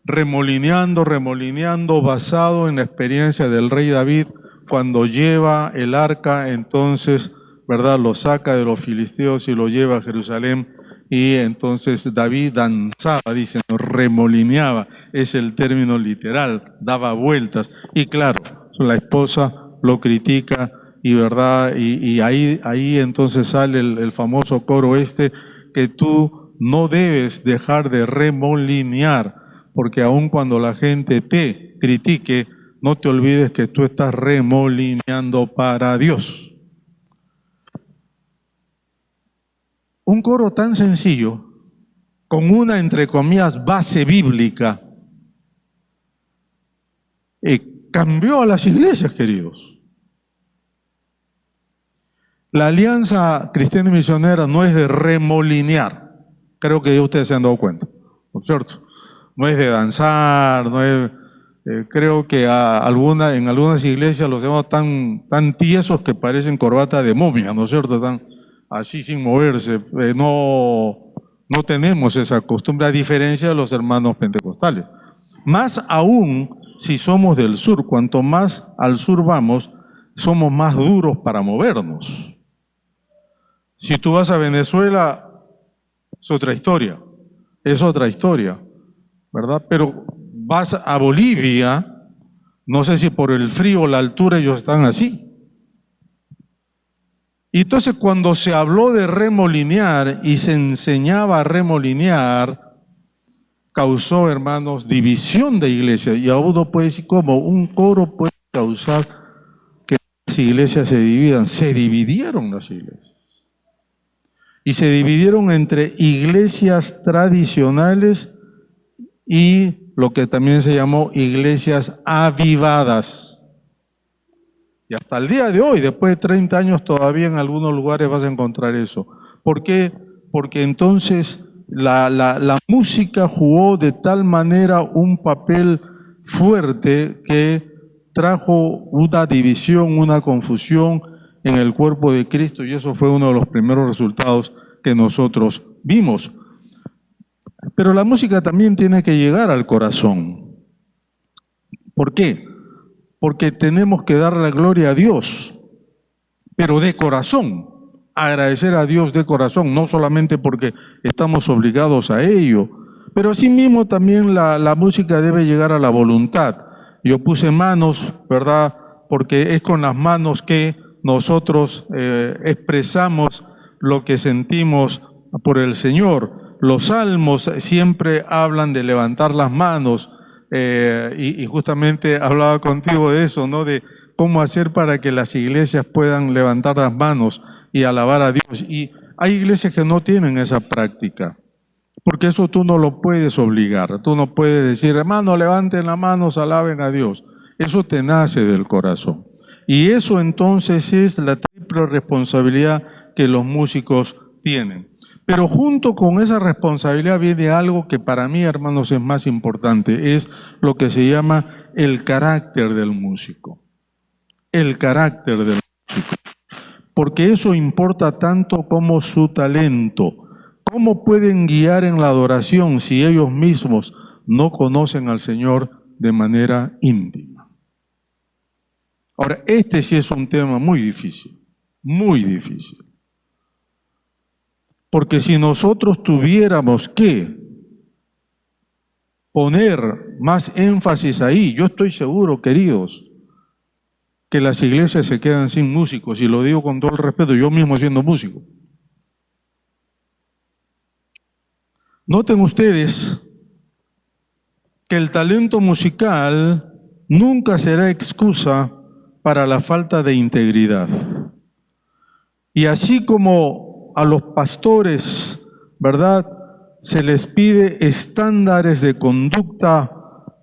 Remolineando, basado en la experiencia del rey David, cuando lleva el arca, entonces, ¿verdad?, lo saca de los filisteos y lo lleva a Jerusalén, y entonces David danzaba, dicen, remolineaba, es el término literal, daba vueltas, y claro, la esposa lo critica, y verdad, y ahí entonces sale el famoso coro que tú no debes dejar de remolinear, porque aun cuando la gente te critique, no te olvides que tú estás remolineando para Dios. Un coro tan sencillo, con una, entre comillas, base bíblica, cambió a las iglesias, queridos. La Alianza Cristiana y Misionera no es de remolinear, creo que ya ustedes se han dado cuenta, ¿no es cierto? No es de danzar, no es, creo que en algunas iglesias los vemos tan tiesos que parecen corbata de momia, ¿no es cierto? Están así sin moverse. No tenemos esa costumbre, a diferencia de los hermanos pentecostales. Más aún si somos del sur, cuanto más al sur vamos, somos más duros para movernos. Si tú vas a Venezuela, es otra historia, ¿verdad? Pero vas a Bolivia, no sé si por el frío o la altura ellos están así. Y entonces cuando se habló de remolinear y se enseñaba a remolinear, causó, hermanos, división de iglesias. Y a uno puede decir, ¿cómo? Un coro puede causar que las iglesias se dividan. Se dividieron las iglesias. Y se dividieron entre iglesias tradicionales y lo que también se llamó iglesias avivadas. Y hasta el día de hoy, después de 30 años, todavía en algunos lugares vas a encontrar eso. ¿Por qué? Porque entonces La música jugó de tal manera un papel fuerte que trajo una división, una confusión en el cuerpo de Cristo, y eso fue uno de los primeros resultados que nosotros vimos. Pero la música también tiene que llegar al corazón. ¿Por qué? Porque tenemos que dar la gloria a Dios, pero de corazón, agradecer a Dios de corazón, no solamente porque estamos obligados a ello, pero asimismo también la música debe llegar a la voluntad. Yo puse manos, ¿verdad? Porque es con las manos que nosotros expresamos lo que sentimos por el Señor. Los salmos siempre hablan de levantar las manos, y justamente hablaba contigo de eso, ¿no? De cómo hacer para que las iglesias puedan levantar las manos y alabar a Dios. Y hay iglesias que no tienen esa práctica, porque eso tú no lo puedes obligar. Tú no puedes decir, hermano, levanten las manos, alaben a Dios. Eso te nace del corazón. Y eso entonces es la triple responsabilidad que los músicos tienen. Pero junto con esa responsabilidad viene algo que para mí, hermanos, es más importante, es lo que se llama el carácter del músico. El carácter del músico. Porque eso importa tanto como su talento. ¿Cómo pueden guiar en la adoración si ellos mismos no conocen al Señor de manera íntima? Ahora, este sí es un tema muy difícil, muy difícil. Porque si nosotros tuviéramos que poner más énfasis ahí, yo estoy seguro, queridos, que las iglesias se quedan sin músicos, y lo digo con todo el respeto, yo mismo siendo músico. Noten ustedes que el talento musical nunca será excusa para la falta de integridad. Y así como a los pastores, ¿verdad?, se les pide estándares de conducta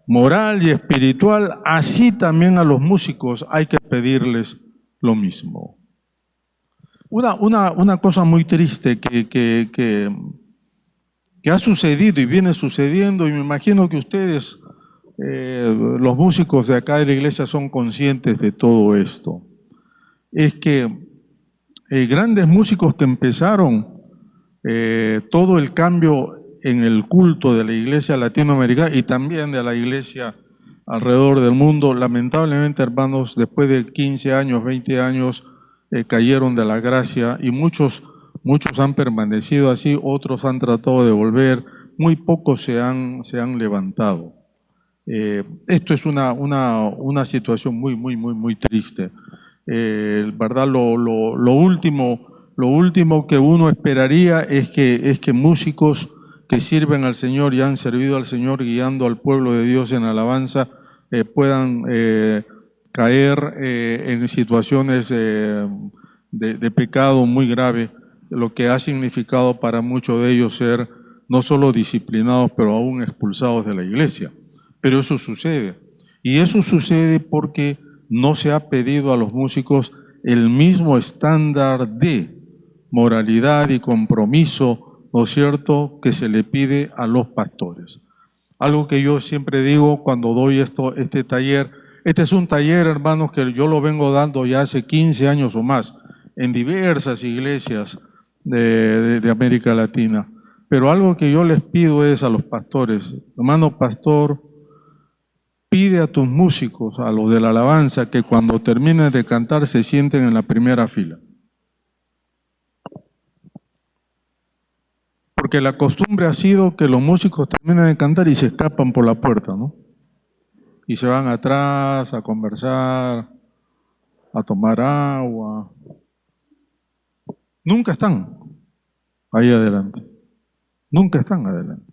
moral y espiritual, así también a los músicos hay que pedirles lo mismo. Una cosa muy triste que ha sucedido y viene sucediendo, y me imagino que ustedes, los músicos de acá de la iglesia, son conscientes de todo esto, es que grandes músicos que empezaron todo el cambio en el culto de la iglesia latinoamericana y también de la iglesia alrededor del mundo, lamentablemente, hermanos, después de 15 años, 20 años, cayeron de la gracia, y muchos han permanecido así, otros han tratado de volver, muy pocos se han levantado. Esto es una situación muy triste. ¿Verdad? Lo último que uno esperaría es que músicos que sirven al Señor y han servido al Señor guiando al pueblo de Dios en alabanza puedan caer en situaciones de pecado muy grave, lo que ha significado para muchos de ellos ser no solo disciplinados, pero aún expulsados de la iglesia. Pero eso sucede. Y eso sucede porque no se ha pedido a los músicos el mismo estándar de moralidad y compromiso, ¿no es cierto?, que se le pide a los pastores. Algo que yo siempre digo cuando doy este taller, este es un taller, hermanos, que yo lo vengo dando ya hace 15 años o más, en diversas iglesias de América Latina. Pero algo que yo les pido es a los pastores, hermano pastor, pide a tus músicos, a los de la alabanza, que cuando terminen de cantar se sienten en la primera fila. Porque la costumbre ha sido que los músicos terminan de cantar y se escapan por la puerta, ¿no? Y se van atrás a conversar, a tomar agua. Nunca están ahí adelante. Nunca están adelante.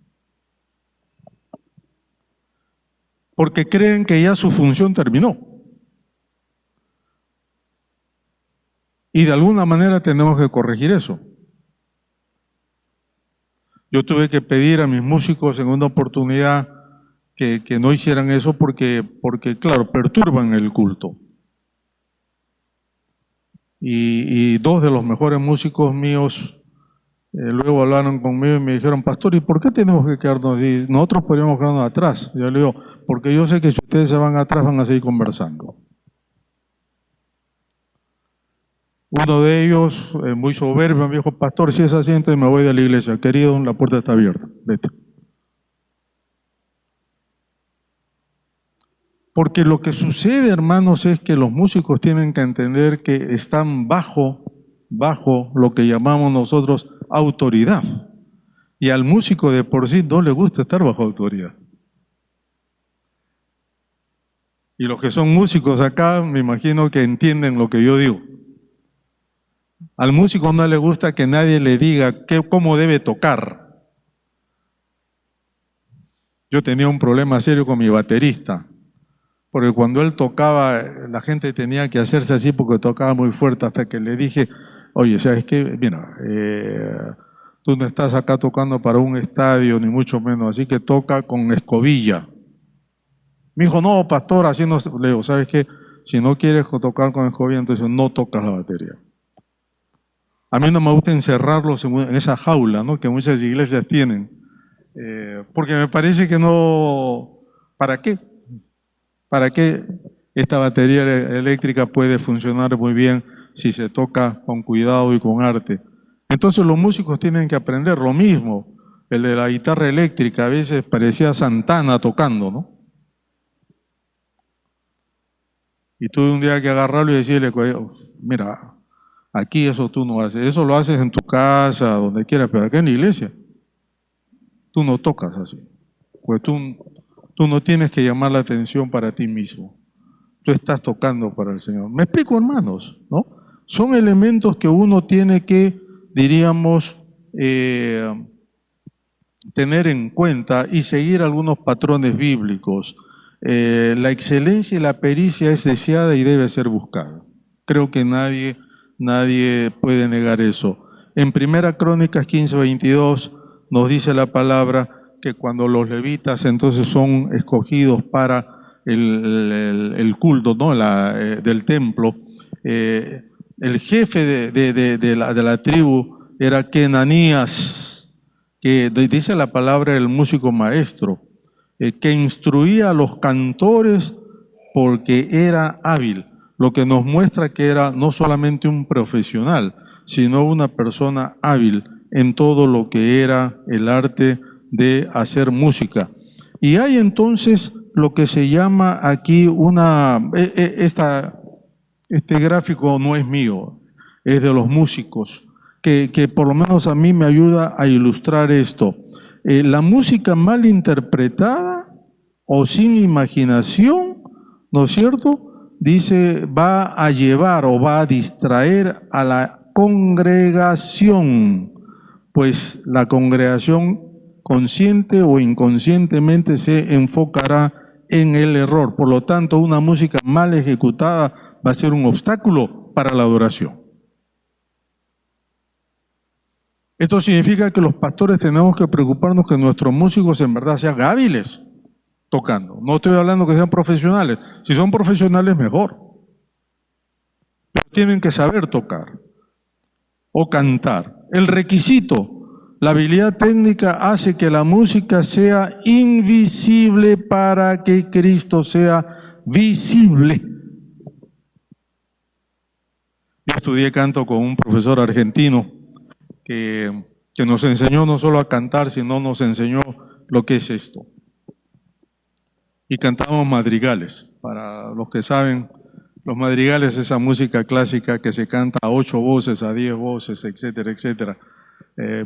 Porque creen que ya su función terminó. Y de alguna manera tenemos que corregir eso. Yo tuve que pedir a mis músicos en una oportunidad que no hicieran eso porque, claro, perturban el culto. Y dos de los mejores músicos míos luego hablaron conmigo y me dijeron, pastor, ¿y por qué tenemos que quedarnos así? Nosotros podríamos quedarnos atrás. Y yo le digo, porque yo sé que si ustedes se van atrás van a seguir conversando. Uno de ellos, muy soberbio, me dijo, pastor, si es así, entonces me voy de la iglesia. Querido, la puerta está abierta, vete. Porque lo que sucede, hermanos, es que los músicos tienen que entender que están bajo lo que llamamos nosotros autoridad. Y al músico de por sí no le gusta estar bajo autoridad. Y los que son músicos acá, me imagino que entienden lo que yo digo. Al músico no le gusta que nadie le diga cómo debe tocar. Yo tenía un problema serio con mi baterista, porque cuando él tocaba, la gente tenía que hacerse así porque tocaba muy fuerte, hasta que le dije, oye, ¿sabes qué? Mira, tú no estás acá tocando para un estadio, ni mucho menos, así que toca con escobilla. Me dijo, no, pastor, así no. Le digo, ¿sabes qué? Si no quieres tocar con escobilla, entonces no tocas la batería. A mí no me gusta encerrarlos en esa jaula, ¿no?, que muchas iglesias tienen, porque me parece que no. ¿Para qué? ¿Para qué esta batería eléctrica puede funcionar muy bien si se toca con cuidado y con arte? Entonces los músicos tienen que aprender lo mismo. El de la guitarra eléctrica a veces parecía Santana tocando, ¿no? Y tuve un día que agarrarlo y decirle, mira, aquí eso tú no haces, eso lo haces en tu casa, donde quieras, pero acá en la iglesia tú no tocas así. Pues tú no tienes que llamar la atención para ti mismo. Tú estás tocando para el Señor. ¿Me explico, hermanos? ¿No? Son elementos que uno tiene que, diríamos, tener en cuenta y seguir algunos patrones bíblicos. La excelencia y la pericia es deseada y debe ser buscada. Creo que nadie puede negar eso. En 1 Crónicas 15:22 nos dice la palabra que cuando los levitas entonces son escogidos para el culto, ¿no?, del templo, el jefe de la tribu era Kenanías, que dice la palabra el músico maestro, que instruía a los cantores porque era hábil, lo que nos muestra que era no solamente un profesional, sino una persona hábil en todo lo que era el arte de hacer música. Y hay entonces lo que se llama aquí este gráfico no es mío, es de los músicos, que por lo menos a mí me ayuda a ilustrar esto. La música mal interpretada o sin imaginación, ¿no es cierto?, dice, va a llevar o va a distraer a la congregación, pues la congregación consciente o inconscientemente se enfocará en el error. Por lo tanto, una música mal ejecutada va a ser un obstáculo para la adoración. Esto significa que los pastores tenemos que preocuparnos que nuestros músicos en verdad sean hábiles tocando. No estoy hablando que sean profesionales. Si son profesionales, mejor. Pero tienen que saber tocar o cantar. El requisito, la habilidad técnica, hace que la música sea invisible para que Cristo sea visible. Yo estudié canto con un profesor argentino que nos enseñó no solo a cantar, sino nos enseñó lo que es esto. Y cantábamos madrigales. Para los que saben, los madrigales es esa música clásica que se canta a 8 voces, a 10 voces, etcétera, etcétera.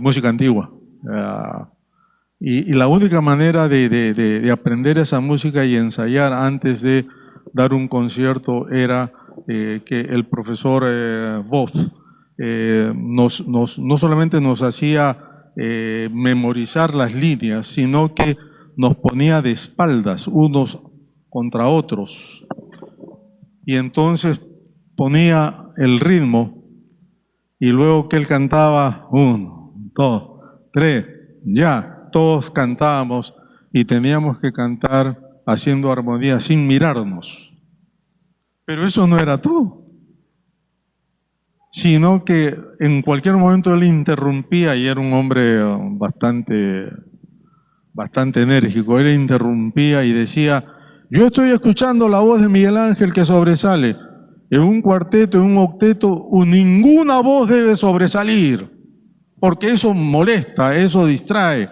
Música antigua. Y la única manera de aprender esa música y ensayar antes de dar un concierto era que el profesor Voth no solamente nos hacía memorizar las líneas, sino que nos ponía de espaldas unos contra otros. Y entonces ponía el ritmo y luego que él cantaba, 1, 2, 3, ya, todos cantábamos y teníamos que cantar haciendo armonía sin mirarnos. Pero eso no era todo. sino que en cualquier momento él interrumpía, y era un hombre bastante enérgico, él interrumpía y decía: yo estoy escuchando la voz de Miguel Ángel que sobresale. En un cuarteto, en un octeto, ninguna voz debe sobresalir, porque eso molesta, eso distrae.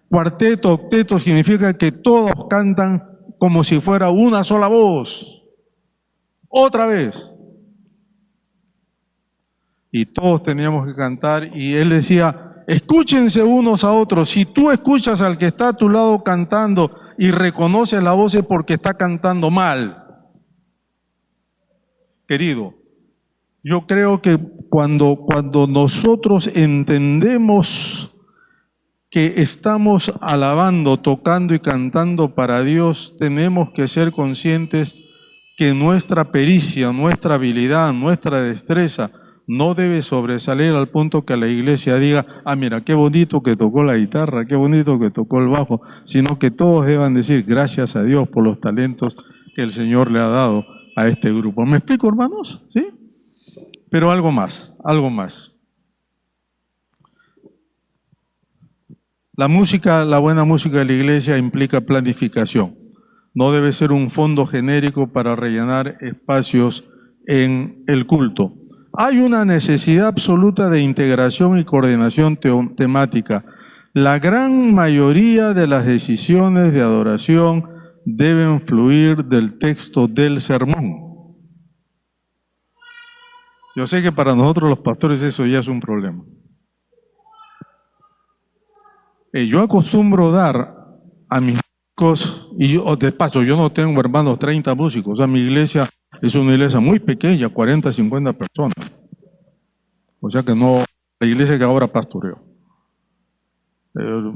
Cuarteto, octeto significa que todos cantan como si fuera una sola voz. Otra vez. Y todos teníamos que cantar, y él decía: escúchense unos a otros. Si tú escuchas al que está a tu lado cantando y reconoces la voz, es porque está cantando mal. Querido, yo creo que cuando nosotros entendemos que estamos alabando, tocando y cantando para Dios, tenemos que ser conscientes que nuestra pericia, nuestra habilidad, nuestra destreza no debe sobresalir al punto que la iglesia diga: ah, mira, qué bonito que tocó la guitarra, qué bonito que tocó el bajo, sino que todos deban decir: gracias a Dios por los talentos que el Señor le ha dado a este grupo. ¿Me explico, hermanos? ¿Sí? Pero algo más, algo más. La música, la buena música de la iglesia implica planificación. No debe ser un fondo genérico para rellenar espacios en el culto. Hay una necesidad absoluta de integración y coordinación temática. La gran mayoría de las decisiones de adoración deben fluir del texto del sermón. Yo sé que para nosotros los pastores eso ya es un problema. Yo acostumbro dar a mis músicos, y yo, de paso, yo no tengo, hermanos, 30 músicos. O sea, mi iglesia es una iglesia muy pequeña, 40, 50 personas. O sea que no, la iglesia que ahora pastoreo.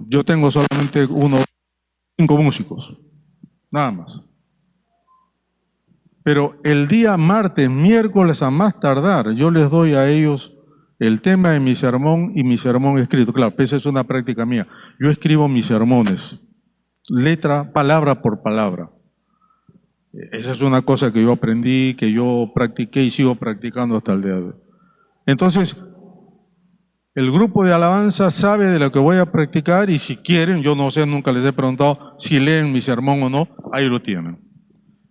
Yo tengo solamente 5 músicos, nada más. Pero el día martes, miércoles a más tardar, yo les doy a ellos el tema de mi sermón y mi sermón escrito. Claro, esa es una práctica mía. Yo escribo mis sermones, letra, palabra por palabra. Esa es una cosa que yo aprendí, que yo practiqué y sigo practicando hasta el día de hoy. Entonces, el grupo de alabanza sabe de lo que voy a practicar, y si quieren, yo no sé, nunca les he preguntado si leen mi sermón o no, ahí lo tienen.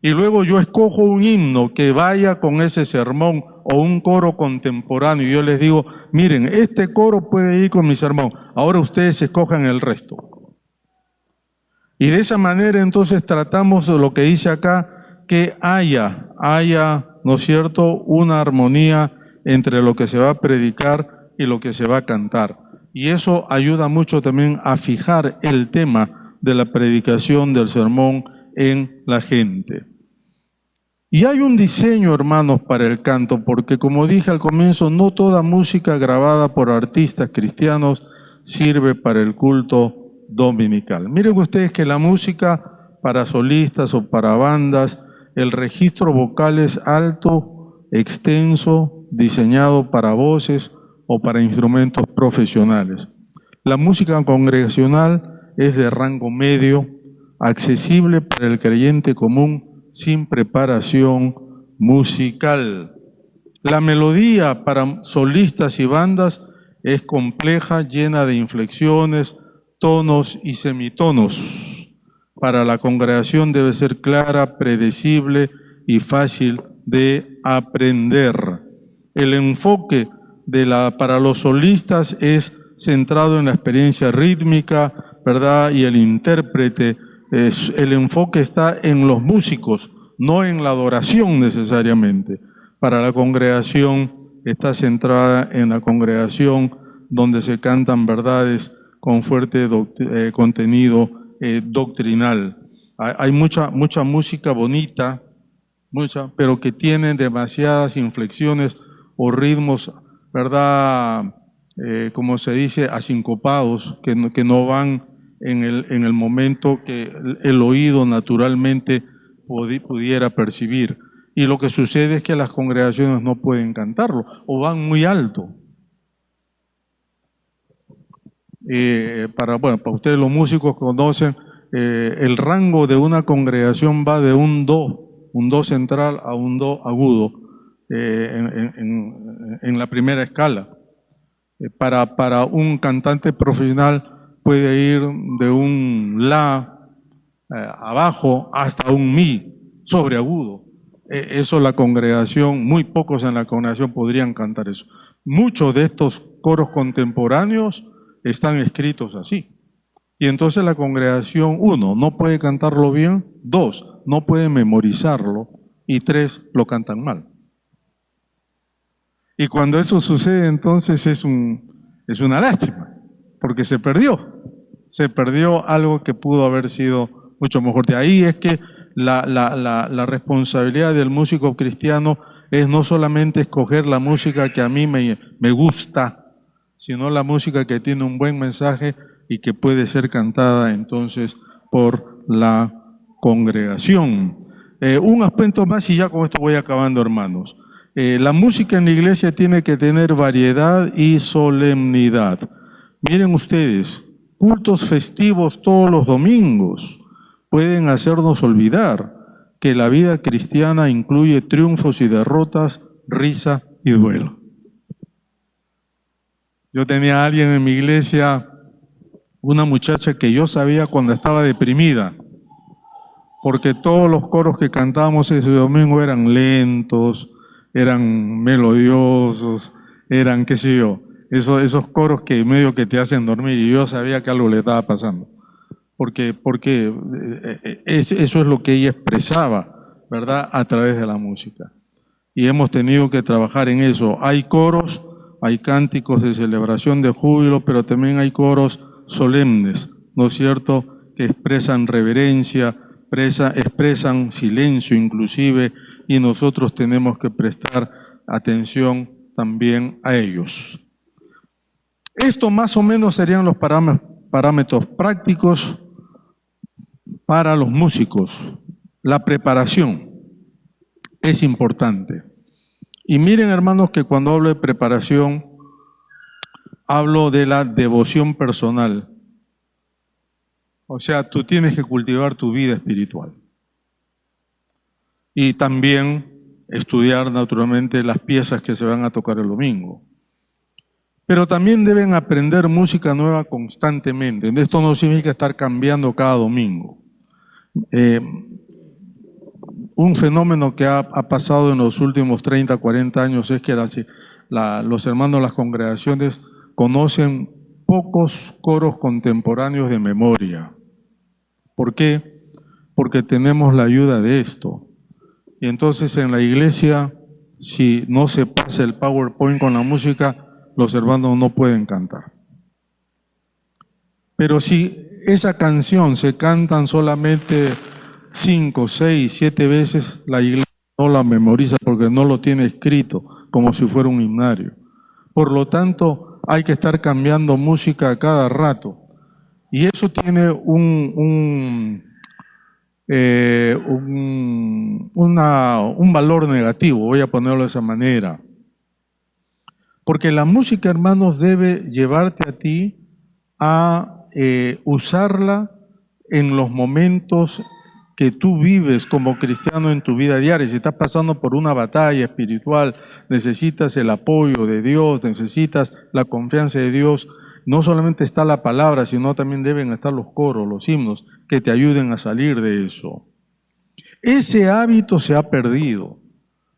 Y luego yo escojo un himno que vaya con ese sermón o un coro contemporáneo, y yo les digo: miren, este coro puede ir con mi sermón, ahora ustedes escojan el resto. Y de esa manera entonces tratamos lo que dice acá, que haya, ¿no es cierto?, una armonía entre lo que se va a predicar y lo que se va a cantar. Y eso ayuda mucho también a fijar el tema de la predicación del sermón en la gente. Y hay un diseño, hermanos, para el canto, porque como dije al comienzo, no toda música grabada por artistas cristianos sirve para el culto dominical. Miren ustedes que la música para solistas o para bandas, el registro vocal es alto, extenso, diseñado para voces o para instrumentos profesionales. La música congregacional es de rango medio, accesible para el creyente común, sin preparación musical. La melodía para solistas y bandas es compleja, llena de inflexiones, tonos y semitonos. Para la congregación debe ser clara, predecible y fácil de aprender. El enfoque para los solistas es centrado en la experiencia rítmica, ¿verdad? Y el intérprete. El enfoque está en los músicos, no en la adoración necesariamente. Para la congregación está centrada en la congregación donde se cantan verdades con fuerte contenido doctrinal. Hay mucha música bonita, pero que tiene demasiadas inflexiones o ritmos, ¿verdad? Como se dice, asincopados, que no van en el momento que el oído naturalmente pudiera percibir. Y lo que sucede es que las congregaciones no pueden cantarlo o van muy alto. Para ustedes los músicos conocen, el rango de una congregación va de un do central a un do agudo. en la primera escala. Para un cantante profesional puede ir de un la abajo hasta un mi sobreagudo. Eso la congregación, muy pocos en la congregación podrían cantar eso. Muchos de estos coros contemporáneos están escritos así. Y entonces la congregación, uno, no puede cantarlo bien, dos, no puede memorizarlo, y tres, lo cantan mal. Y cuando eso sucede, entonces es una lástima, porque se perdió algo que pudo haber sido mucho mejor. De ahí es que la responsabilidad del músico cristiano es no solamente escoger la música que a mí me gusta, sino la música que tiene un buen mensaje y que puede ser cantada entonces por la congregación. Un aspecto más y ya con esto voy acabando, hermanos. La música en la iglesia tiene que tener variedad y solemnidad. Miren ustedes, cultos festivos todos los domingos pueden hacernos olvidar que la vida cristiana incluye triunfos y derrotas, risa y duelo. Yo tenía a alguien en mi iglesia, una muchacha que yo sabía cuando estaba deprimida, porque todos los coros que cantábamos ese domingo eran lentos, eran melodiosos, eran, qué sé yo, esos coros que medio que te hacen dormir, y yo sabía que algo le estaba pasando, porque eso es lo que ella expresaba, ¿verdad?, a través de la música. Y hemos tenido que trabajar en eso. Hay coros, hay cánticos de celebración, de júbilo, pero también hay coros solemnes, ¿no es cierto?, que expresan reverencia, expresan silencio inclusive, y nosotros tenemos que prestar atención también a ellos. Esto más o menos serían los parámetros prácticos para los músicos. La preparación es importante. Y miren, hermanos, que cuando hablo de preparación, hablo de la devoción personal. O sea, tú tienes que cultivar tu vida espiritual. Y también estudiar naturalmente las piezas que se van a tocar el domingo. Pero también deben aprender música nueva constantemente. Esto no significa estar cambiando cada domingo. Un fenómeno que ha pasado en los últimos 30, 40 años es que los hermanos de las congregaciones conocen pocos coros contemporáneos de memoria. ¿Por qué? Porque tenemos la ayuda de esto. Y entonces en la iglesia, si no se pasa el PowerPoint con la música, los hermanos no pueden cantar. Pero si esa canción se cantan solamente 5, 6, 7 veces, la iglesia no la memoriza porque no lo tiene escrito, como si fuera un himnario. Por lo tanto, hay que estar cambiando música a cada rato. Y eso tiene un valor negativo, voy a ponerlo de esa manera. Porque la música, hermanos, debe llevarte a ti a usarla en los momentos que tú vives como cristiano en tu vida diaria. Si estás pasando por una batalla espiritual, necesitas el apoyo de Dios, necesitas la confianza de Dios. No solamente está la palabra, sino también deben estar los coros, los himnos, que te ayuden a salir de eso. Ese hábito se ha perdido.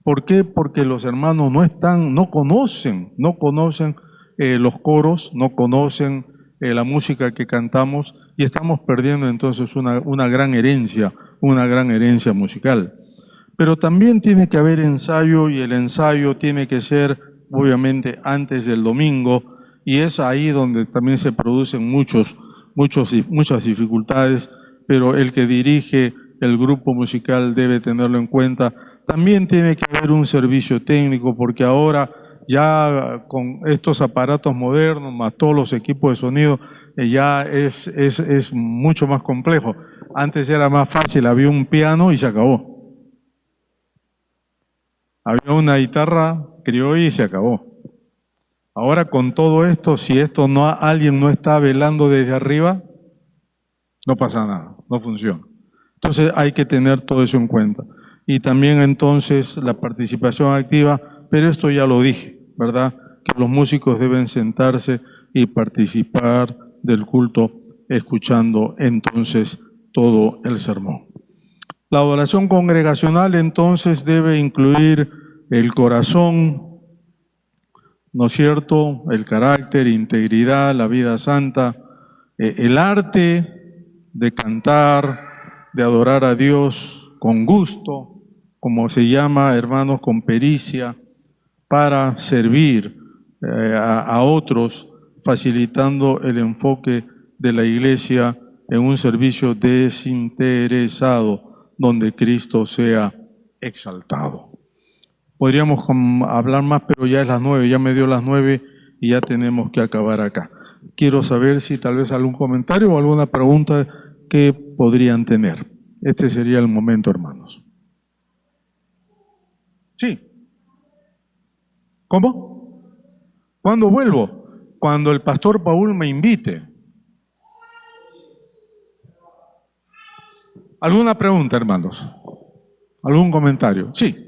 ¿Por qué? Porque los hermanos no conocen los coros, no conocen la música que cantamos, y estamos perdiendo entonces una gran herencia musical. Pero también tiene que haber ensayo, y el ensayo tiene que ser obviamente antes del domingo, y es ahí donde también se producen muchas dificultades, pero el que dirige el grupo musical debe tenerlo en cuenta. También tiene que haber un servicio técnico, porque ahora ya con estos aparatos modernos, más todos los equipos de sonido, ya es mucho más complejo. Antes era más fácil, había un piano y se acabó. Había una guitarra criolla y se acabó. Ahora con todo esto, si alguien no está velando desde arriba, no pasa nada, no funciona. Entonces hay que tener todo eso en cuenta. y también entonces la participación activa, pero esto ya lo dije, ¿verdad? Que los músicos deben sentarse y participar del culto escuchando entonces todo el sermón. La adoración congregacional entonces debe incluir el corazón, ¿no es cierto? El carácter, integridad, la vida santa, el arte de cantar, de adorar a Dios con gusto, como se llama, hermanos, con pericia, para servir a otros, facilitando el enfoque de la iglesia en un servicio desinteresado, donde Cristo sea exaltado. Podríamos hablar más, pero ya es las 9, ya me dio las 9 y ya tenemos que acabar acá. Quiero saber si tal vez algún comentario o alguna pregunta que podrían tener. Este sería el momento, hermanos. Sí. ¿Cómo? ¿Cuándo vuelvo? Cuando el pastor Paul me invite. ¿Alguna pregunta, hermanos? ¿Algún comentario? Sí.